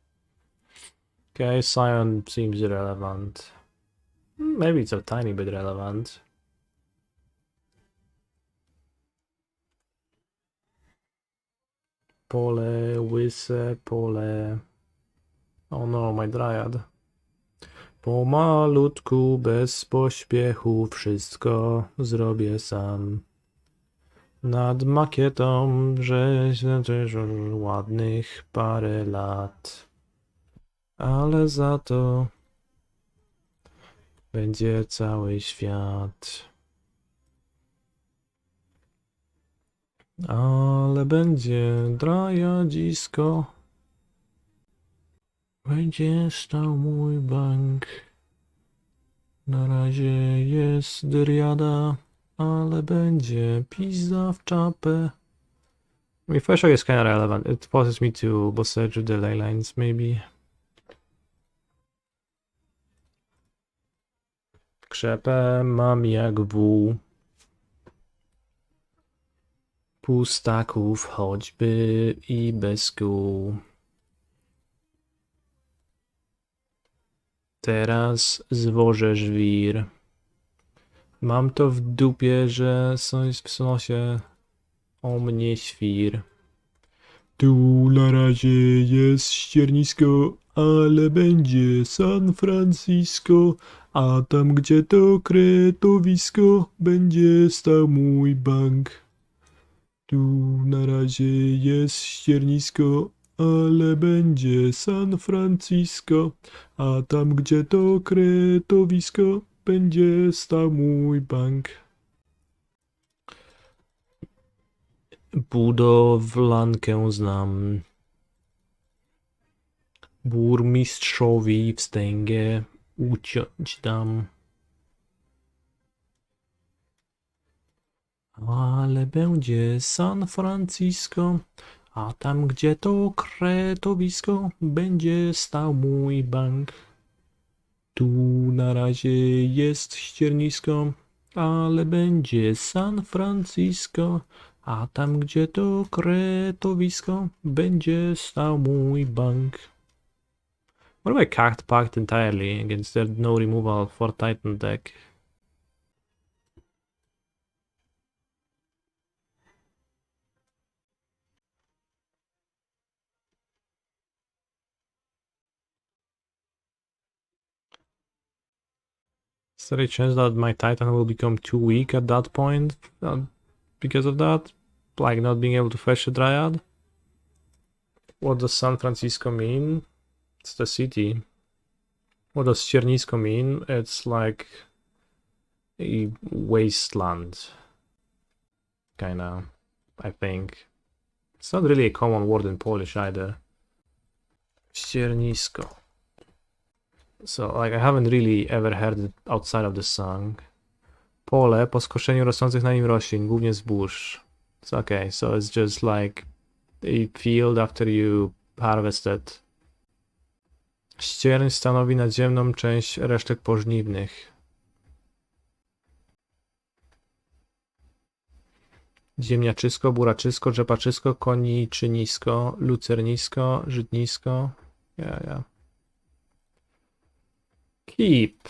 Okay, Scion seems irrelevant. Maybe it's a tiny bit relevant. Pole, Wyse, pole. Oh no, my Dryad. Pomalutku, bez pośpiechu, wszystko zrobię sam. Nad makietą, że ładnych parę lat. Ale za to będzie cały świat. Ale będzie Dryadzisko. Będzie stał mój bank. Na razie jest Dryada, ale będzie pizza w czapę. I mean, first shot is kind of relevant. It forces me to Boseiju the ley lines, maybe. Krzepę mam jak wół. Pustaków choćby i bez kół. Teraz zwożę żwir. Mam to w dupie, że w nosie o mnie świr. Tu na razie jest ściernisko, ale będzie San Francisco, a tam gdzie to kretowisko, będzie stał mój bank. Tu na razie jest ściernisko, ale będzie San Francisco, a tam gdzie to kretowisko, będzie stał mój bank. Budowlankę znam. Burmistrzowi wstęgę uciąć dam. Ale będzie San Francisco, a tam gdzie to kretowisko, będzie stał mój bank. Tu na razie jest ściernisko, ale będzie San Francisco, a tam gdzie to kretowisko, będzie stał mój bank. What if I card packed entirely against their no removal for Titan deck? Is there a chance that my Titan will become too weak at that point because of that? Like not being able to fetch a Dryad? What does San Francisco mean? It's the city. What does Ściernisko mean? It's like a wasteland. Kinda, I think. It's not really a common word in Polish either. Ściernisko. So, like, I haven't really ever heard it outside of the song. Pole po skoszeniu rosnących na nim roślin, głównie zbóż. So, okay, so it's just like a field after you harvested. Ścierń stanowi nadziemną część resztek pożniwnych. Ziemniaczysko, buraczysko, rzepaczysko, koniczynisko, lucernisko, żytnisko. Yeah. Keep.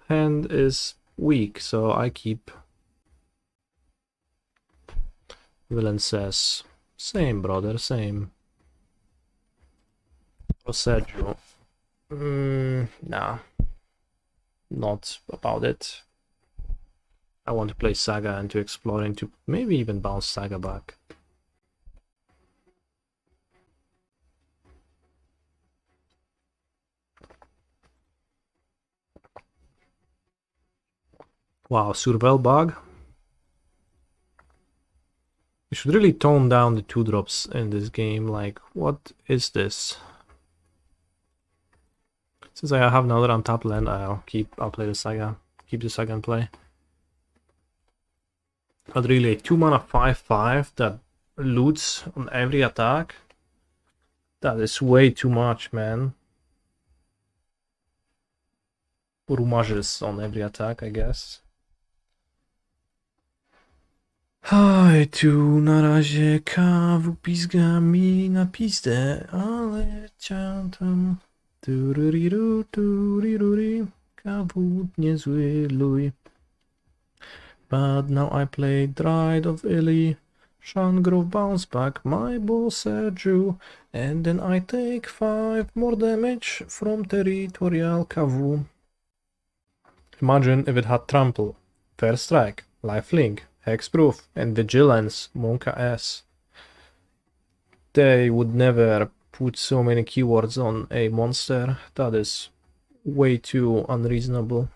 Hand is weak, so I keep. Villain says, same brother, same. Boseiju. Nah. Not about it. I want to play Saga and to explore and to maybe even bounce Saga back. Wow, Survel Bog. We should really tone down the 2-drops in this game. Like, what is this? Since I have another untapped land, I'll play the Saga. Keep the Saga in play. But really, 2 mana 5/5 that loots on every attack? That is way too much, man. Rumages on every attack, I guess. Aj tu na razie kawu pizga mi na pizdę, ale cię tam tururiru turiruri, kawu niezły luj. But now I play Dryad of Ili, Shangrove bounce back my Boseiju, and then I take 5 more damage from territorial kawu. Imagine if it had Trample, First Strike, Lifelink, Hexproof, and Vigilance, Monka S. They would never put so many keywords on a monster. That is way too unreasonable.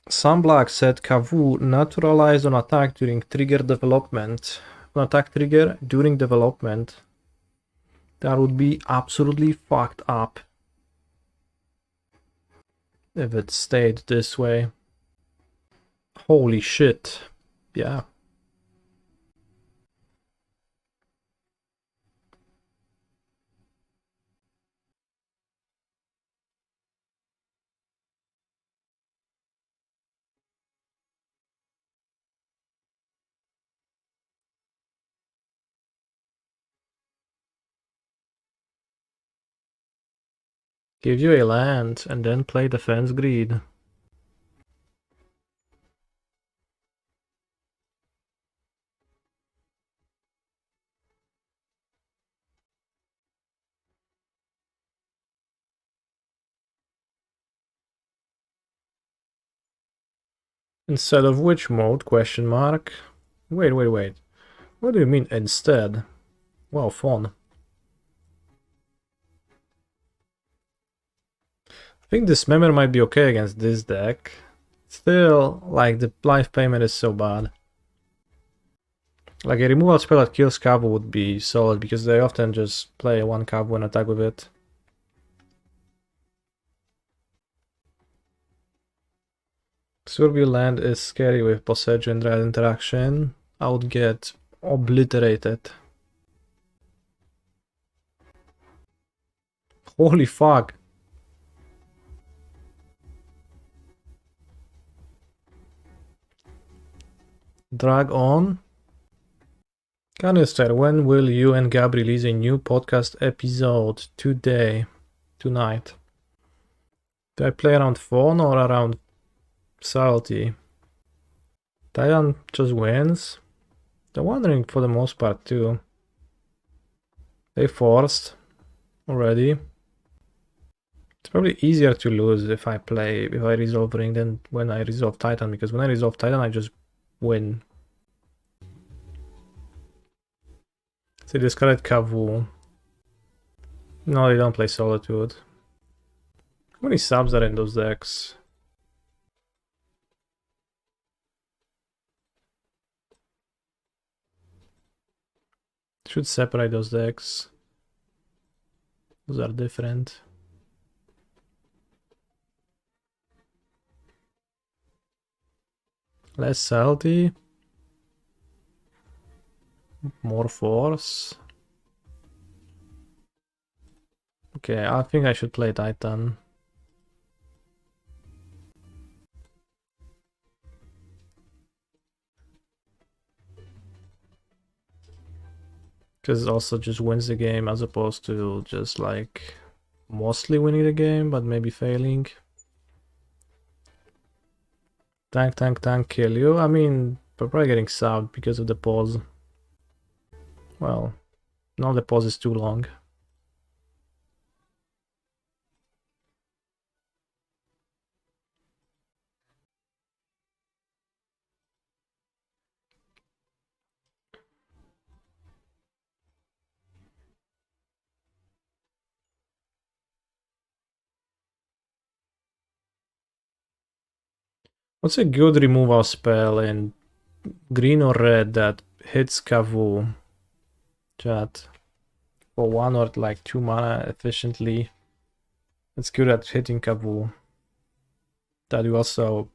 Some black said Kavu naturalized on attack during trigger development. On attack trigger during development. That would be absolutely fucked up if it stayed this way. Holy shit. Yeah. Give you a land and then play Defense Greed. Instead of which mode? Question mark. Wait. What do you mean instead? Wow, fun. I think this member might be okay against this deck. Still, like, the life payment is so bad. Like, a removal spell that kills Kavu would be solid, because they often just play one Kavu and attack with it. Survey land is scary with Boseiju and Dryad interaction. I would get obliterated. Holy fuck. Drag on. Canister, when will you and Gab release a new podcast episode? Tonight. Do I play around Fawn or around Salty? Titan just wins? They're wondering for the most part too. They forced already. It's probably easier to lose if I resolve Ring than when I resolve Titan, because when I resolve Titan I just win. So discard Kavu. No, they don't play Solitude. How many subs are in those decks? Should separate those decks. Those are different. Less salty. More force. Okay, I think I should play Titan. Because it also just wins the game as opposed to just like mostly winning the game, but maybe failing. Tank, kill you. I mean, we're probably getting subbed because of the pause. Well, now the pause is too long. What's a good removal spell in green or red that hits Kavu? Chat. For 1 or like 2 mana efficiently. It's good at hitting Kavu. That you also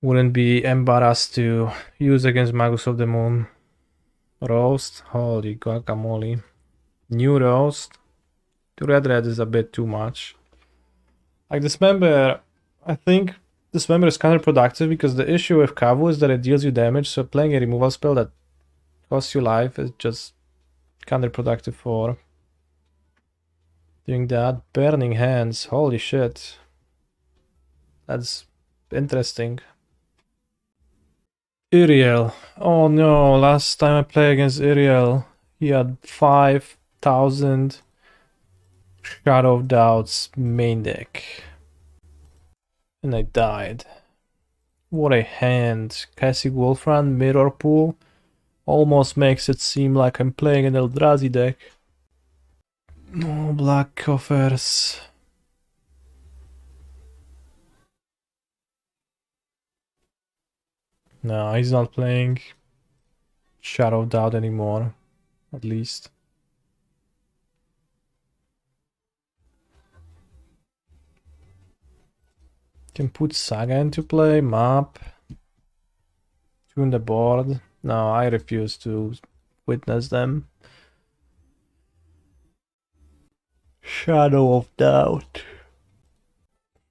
wouldn't be embarrassed to use against Magus of the Moon. Roast? Holy guacamole. New roast? To red is a bit too much. Like Dismember, I think Dismember is counterproductive because the issue with Kavu is that it deals you damage, so playing a removal spell that costs you life is just counterproductive for doing that. Burning Hands, holy shit. That's interesting. Uriel. Oh no, last time I played against Uriel, he had 5,000 Shadow of Doubts main deck. And I died. What a hand. Kessig Wolf Run, Mirrorpool. Almost makes it seem like I'm playing an Eldrazi deck. No black coffers. No, he's not playing Shadow of Doubt anymore. At least. Can put Saga into play, map. Tune the board. No, I refuse to witness them. Shadow of Doubt.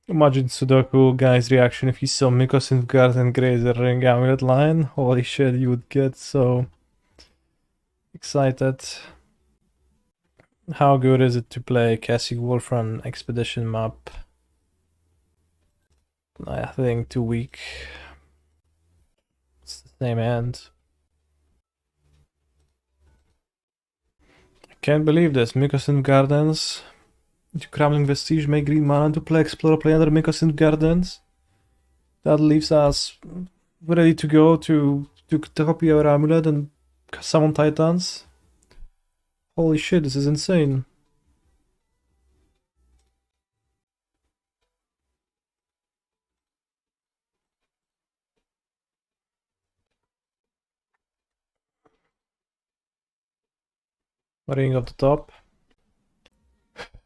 Imagine Sudoku guy's reaction if he saw Mycosynth Gardens Grazer ring Amulet line. Holy shit, you would get so excited. How good is it to play Kessig Wolf Run Expedition map? I think too weak. It's the same hand. I can't believe this. Mycosynth Gardens. To Crumbling Vestige, make green mana to play Explorer, play under Mycosynth Gardens. That leaves us ready to go to copy our Amulet and summon Titans. Holy shit, this is insane. Ring of the top.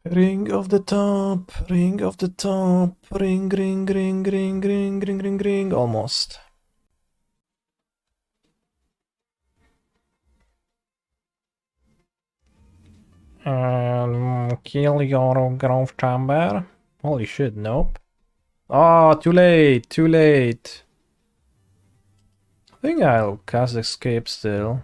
Ring of the top, ring of the top, ring, ring, ring, ring, ring, ring, ring, ring, almost. Kill your growth chamber. Holy shit, nope. Oh, too late, too late. I think I'll cast Escape still.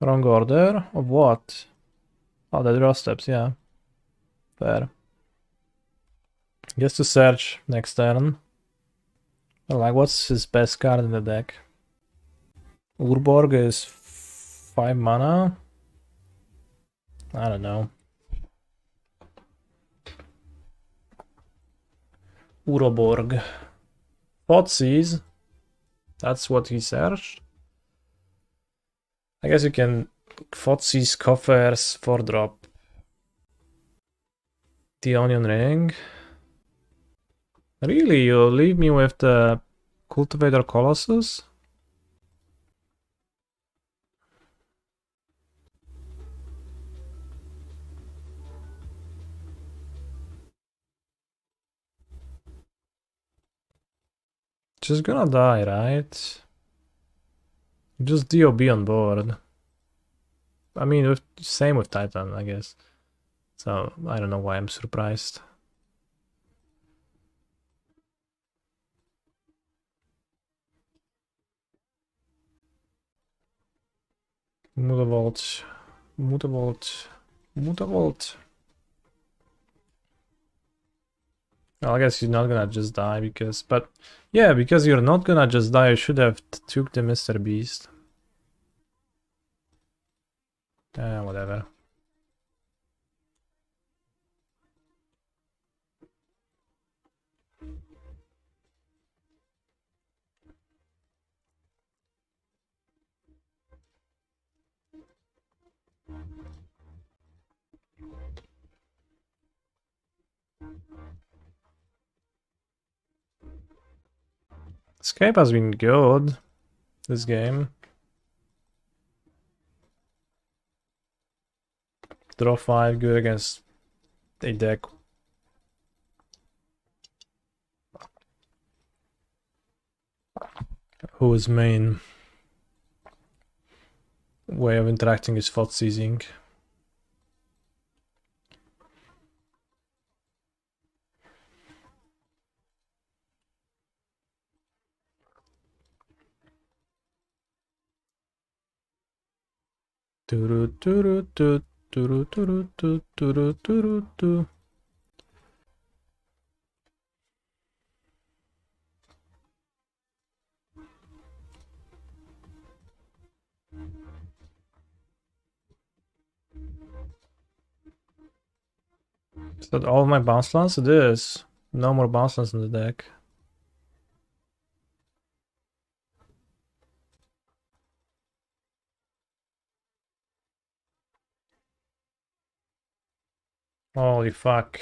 Wrong order? Of what? Oh, the draw steps, yeah. Fair. Guess to search next turn. Like, what's his best card in the deck? Urborg is 5 mana? I don't know. Uroborg. Thoughtseize. That's what he searched. I guess you can Thoughtseize coffers 4-drop. The Onion Ring. Really? You leave me with the Cultivator Colossus? Just gonna die, right? Just DOB on board. I mean, same with Titan, I guess. So, I don't know why I'm surprised. Mutavolt. Mutavolt. Mutavolt. Well, I guess you're not gonna just die because... But, yeah, because you're not gonna just die, you should have took the Mr. Beast. Whatever. Escape has been good this game. Draw 5, good against a deck. Whose main way of interacting is thought seizing. Is that all of my bounce lands? It is. No more bounce lands in the deck. Holy fuck.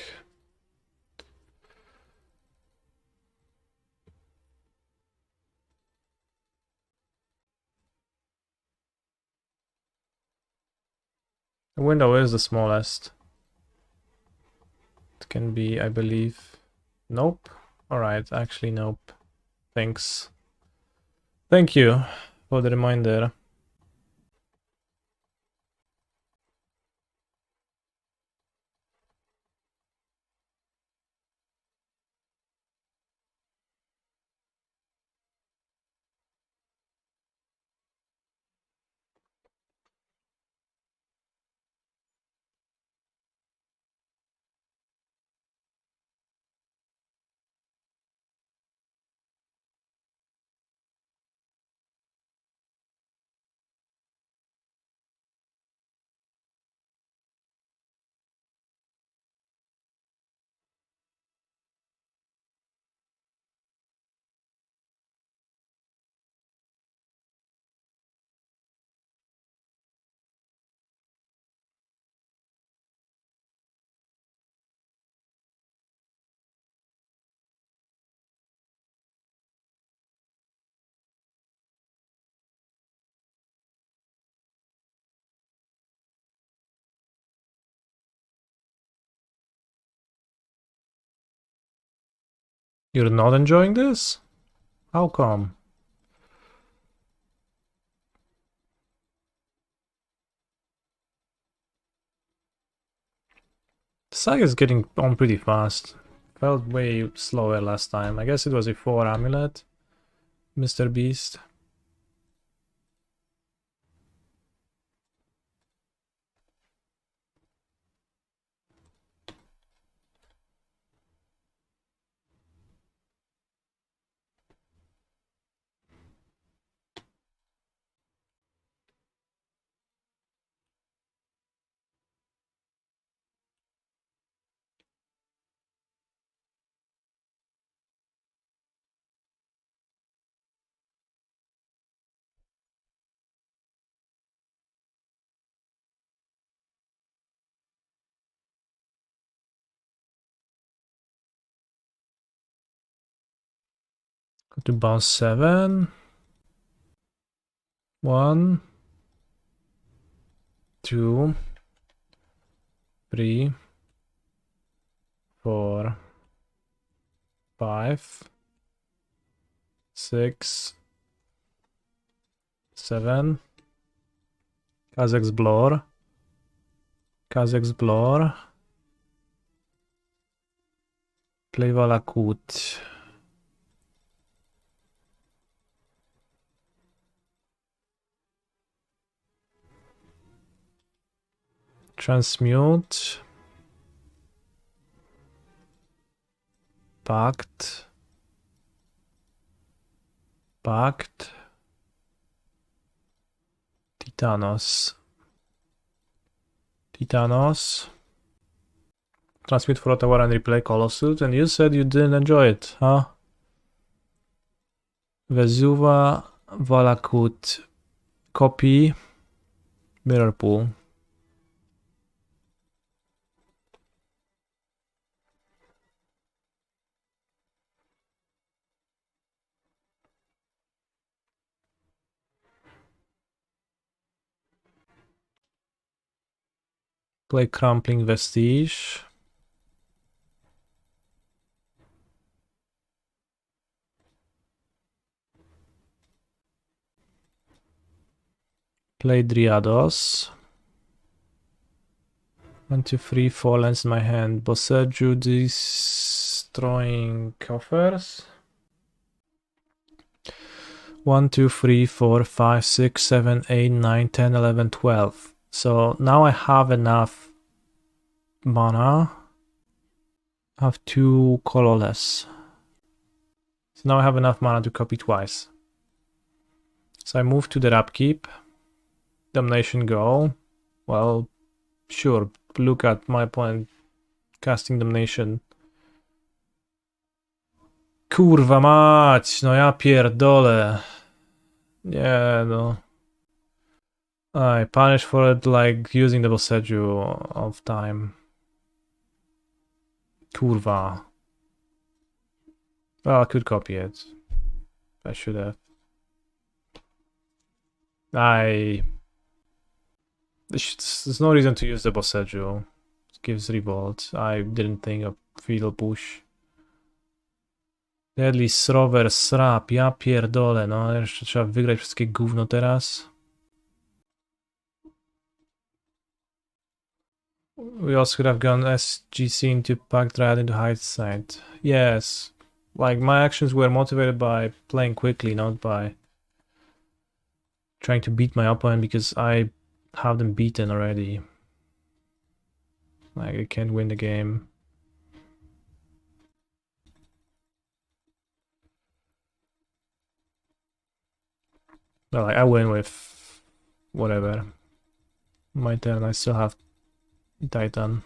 The window is the smallest. It can be, I believe. Nope. Alright, actually, nope. Thanks. Thank you for the reminder. You're not enjoying this? How come? Saga is getting on pretty fast. Felt way slower last time. I guess it was before Amulet. Mr. Beast. Go to bounce 7. 1, 2, 3, 4, 5, 6, 7. Kaz Explore. Kaz Explore. Play Valakut. Transmute. Pact. Pact. Titanos. Titanos. Transmute for Otawara and replay Colossus, and you said you didn't enjoy it, huh? Vesuva, Valakut, copy, Mirrorpool. Play Crumbling Vestige. Play Dryados. 1, 2, 3, 4 lands in my hand. Boseiju destroying coffers. 1, 2, 3, 4, 5, 6, 7, 8, 9, 10, 11, 12. So now I have enough mana. I have 2 colorless. So now I have enough mana to copy twice. So I move to the upkeep. Damnation go. Well, sure. Look at my opponent casting Damnation. Kurwa mać! No ja pierdolę. Nie no. I punish for it like using the Boseiju of time. Kurwa. Well, I could copy it. I should have. There's no reason to use the Boseiju. It gives revolt. I didn't think of Fatal Push. Deadly Thrower, Srap, ja pierdolę, no jeszcze trzeba wygrać wszystkie gówno teraz. We also could have gone SGC into pack Dryad into hide side. Yes. Like, my actions were motivated by playing quickly, not by trying to beat my opponent because I have them beaten already. Like, I can't win the game. But like, I win with whatever. My turn, I still have Titan.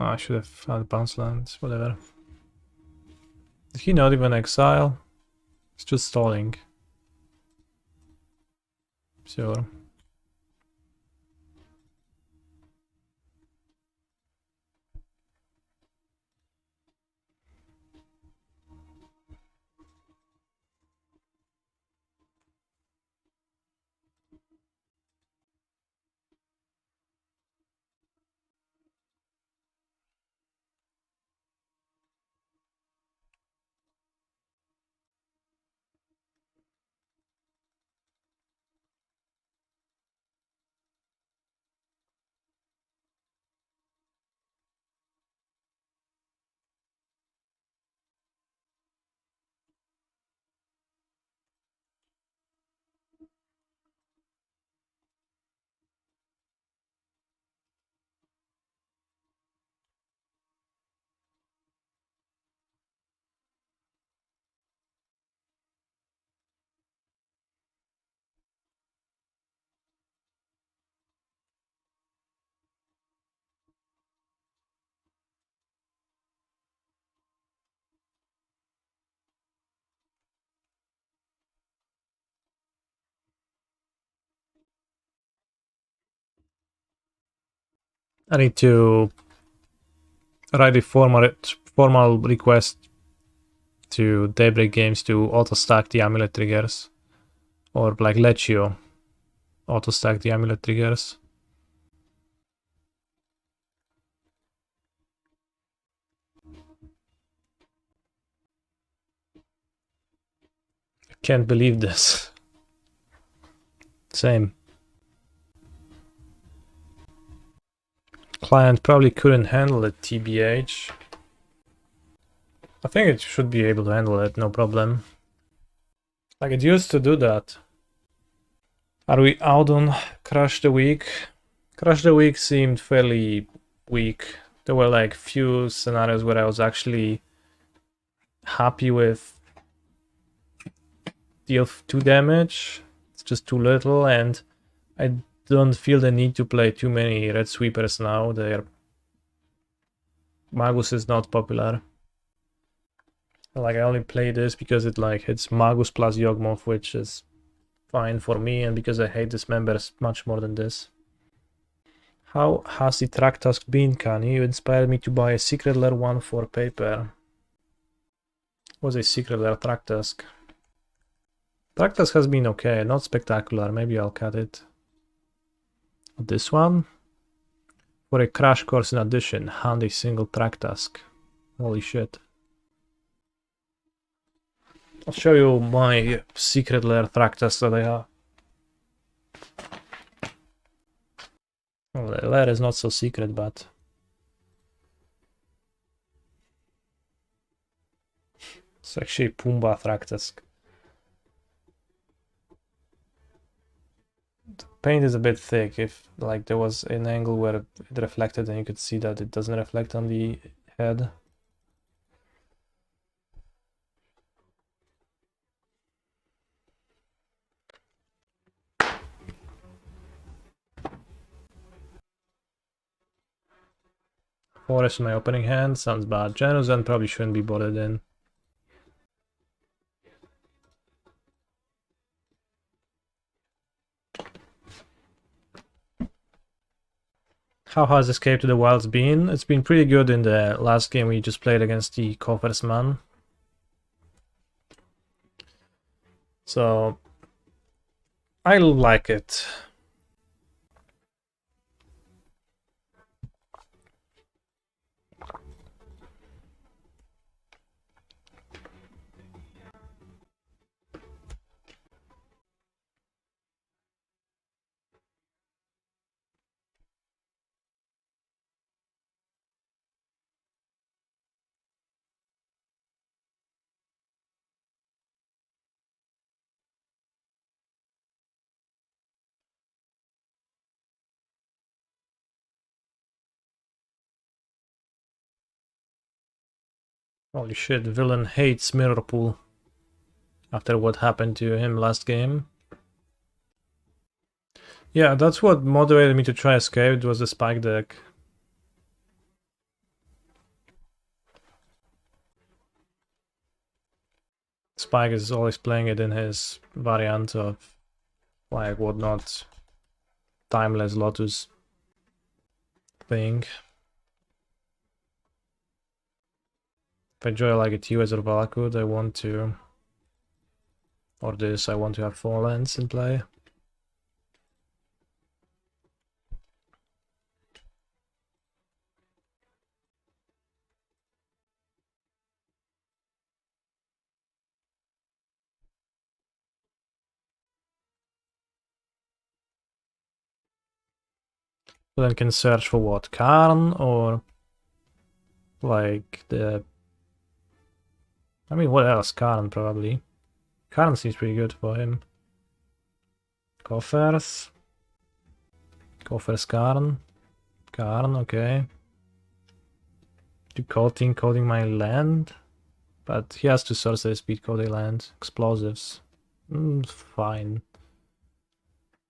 Oh, I should have had bounce lands, whatever. Did he not even exile? It's just stalling. Sure. I need to write a formal request to Daybreak Games to auto-stack the Amulet triggers. Or like let you auto-stack the Amulet triggers. I can't believe this. Same. Client probably couldn't handle it, TBH. I think it should be able to handle it, no problem. Like, it used to do that. Are we out on Crush the Week? Crush the Week seemed fairly weak. There were like few scenarios where I was actually happy with deal 2 damage. It's just too little, and I don't feel the need to play too many red sweepers now. Their Magus is not popular. Like, I only play this because it like hits Magus plus Yawgmoth, which is fine for me, and because I hate dismembers much more than this. How has the Traktask been, Kani? You inspired me to buy a Secret Lair 1 for paper. What's a Secret Lair Traktask? Traktask has been okay, not spectacular. Maybe I'll cut it. This one? For a crash course in addition, hand a single Traktask. Holy shit. I'll show you my Secret Lair Traktask that I have. Well, the lair is not so secret, but... it's actually Pumbaa Traktask. The paint is a bit thick. If like there was an angle where it reflected, then you could see that it doesn't reflect on the head. Forest in my opening hand, sounds bad. Generous Ent probably shouldn't be bothered in. How has Escape to the Wilds been? It's been pretty good in the last game we just played against the Coffers man. So I like it. Holy shit, villain hates Mirrorpool after what happened to him last game. Yeah, that's what motivated me to try Escape. It was the Spike deck. Spike is always playing it in his variant of like whatnot, Timeless Lotus thing. If I draw like a TOS or Valakut, I want to, or this, I want to have 4 lands in play. So then can search for what? Karn or like the... I mean, what else? Karn probably. Karn seems pretty good for him. Coffers. Coffers Karn. Karn, okay. Do coding my land. But he has to sorcery speed code a land. Explosives. Fine.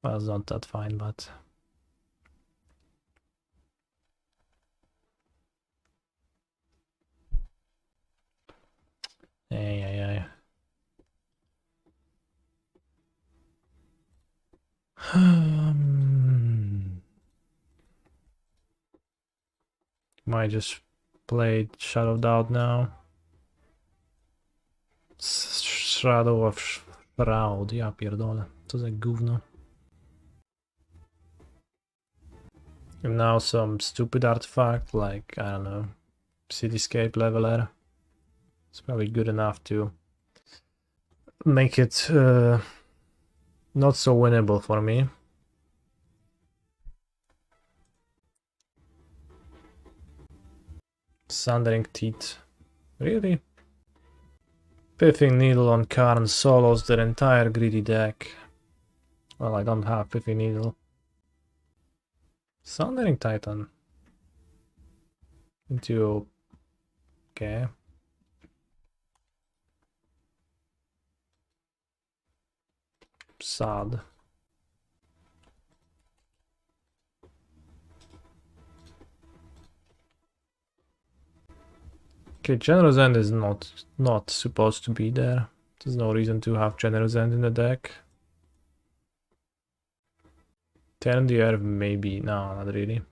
Well, it's not that fine, but... Yeah. Might just play Shadow of Doubt now. Shadow of Shroud, ja pierdolę. Co za gówno. And now some stupid artifact like, I don't know, Cityscape Leveler. It's probably good enough to make it not so winnable for me. Sundering Teeth. Really? Pithing Needle on Karn solos their entire greedy deck. Well, I don't have Pithing Needle. Sundering Titan. Into... okay. Sad. Okay, Generous Ent is not supposed to be there. There's no reason to have Generous Ent in the deck. Turn the Earth, maybe. No, not really.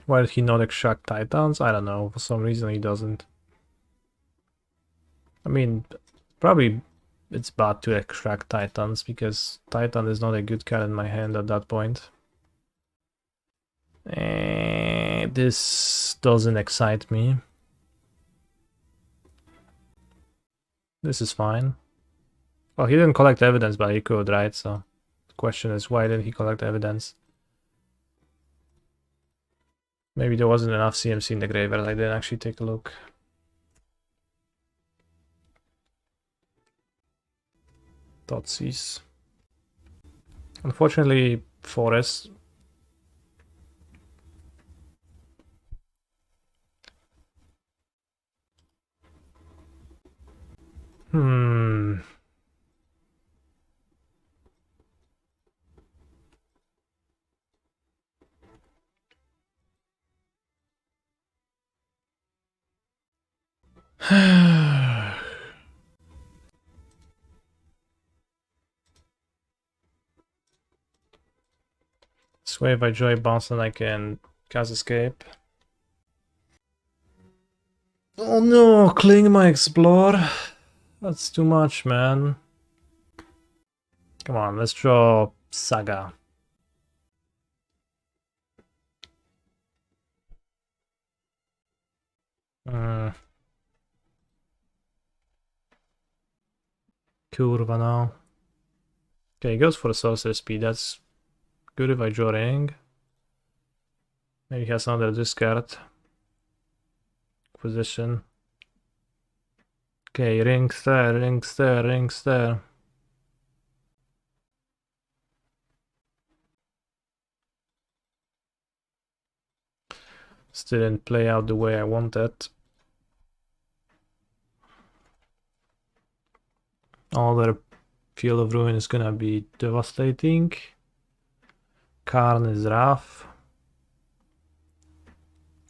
Why did he not extract Titans? I don't know. For some reason he doesn't. I mean, probably it's bad to extract Titans because Titan is not a good card in my hand at that point. This doesn't excite me. This is fine. Well, he didn't collect evidence, but he could, right? So the question is, why didn't he collect evidence? Maybe there wasn't enough CMC in the graveyard. I didn't actually take a look. Thoughtseize. Unfortunately, Forest. This way, if I joy bounce, then I can cast escape. Oh no, cling my explore. That's too much, man. Come on, let's draw Saga. Kurva now. Okay, he goes for the sorcerer speed. That's good if I draw ring. Maybe he has another discard. Position. Okay, rings there, rings there, rings there. Still didn't play out the way I wanted. All their Field of Ruin is gonna be devastating. Karn is rough.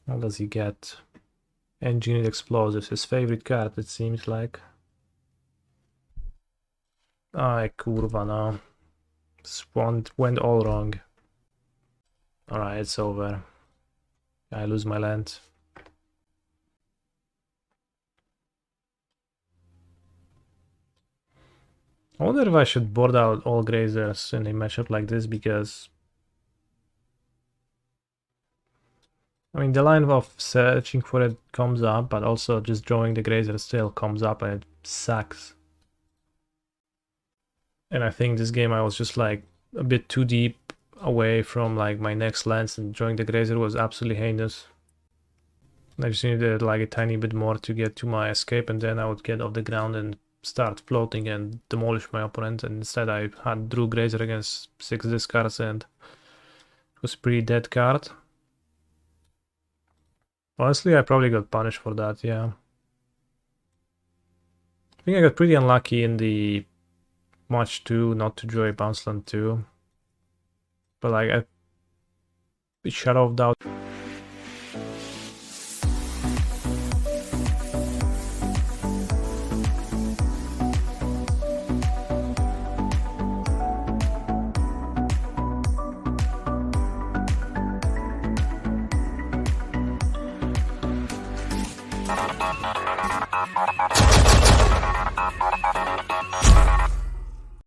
What does he get? Engineered Explosives, his favorite card, it seems like. Ay, kurva, no. This one went all wrong. Alright, it's over. I lose my land. I wonder if I should board out all Grazers in a matchup like this, because I mean, the line of searching for it comes up, but also just drawing the Grazer still comes up and it sucks. And I think this game I was just like a bit too deep away from like my next lands, and drawing the Grazer was absolutely heinous. I just needed like a tiny bit more to get to my escape, and then I would get off the ground and start floating and demolish my opponent. And instead I had drew Grazer against 6 discards, and it was a pretty dead card. Honestly, I probably got punished for that, yeah. I think I got pretty unlucky in the March 2 not to draw a bounce land 2. But like, I Shadow of Doubt.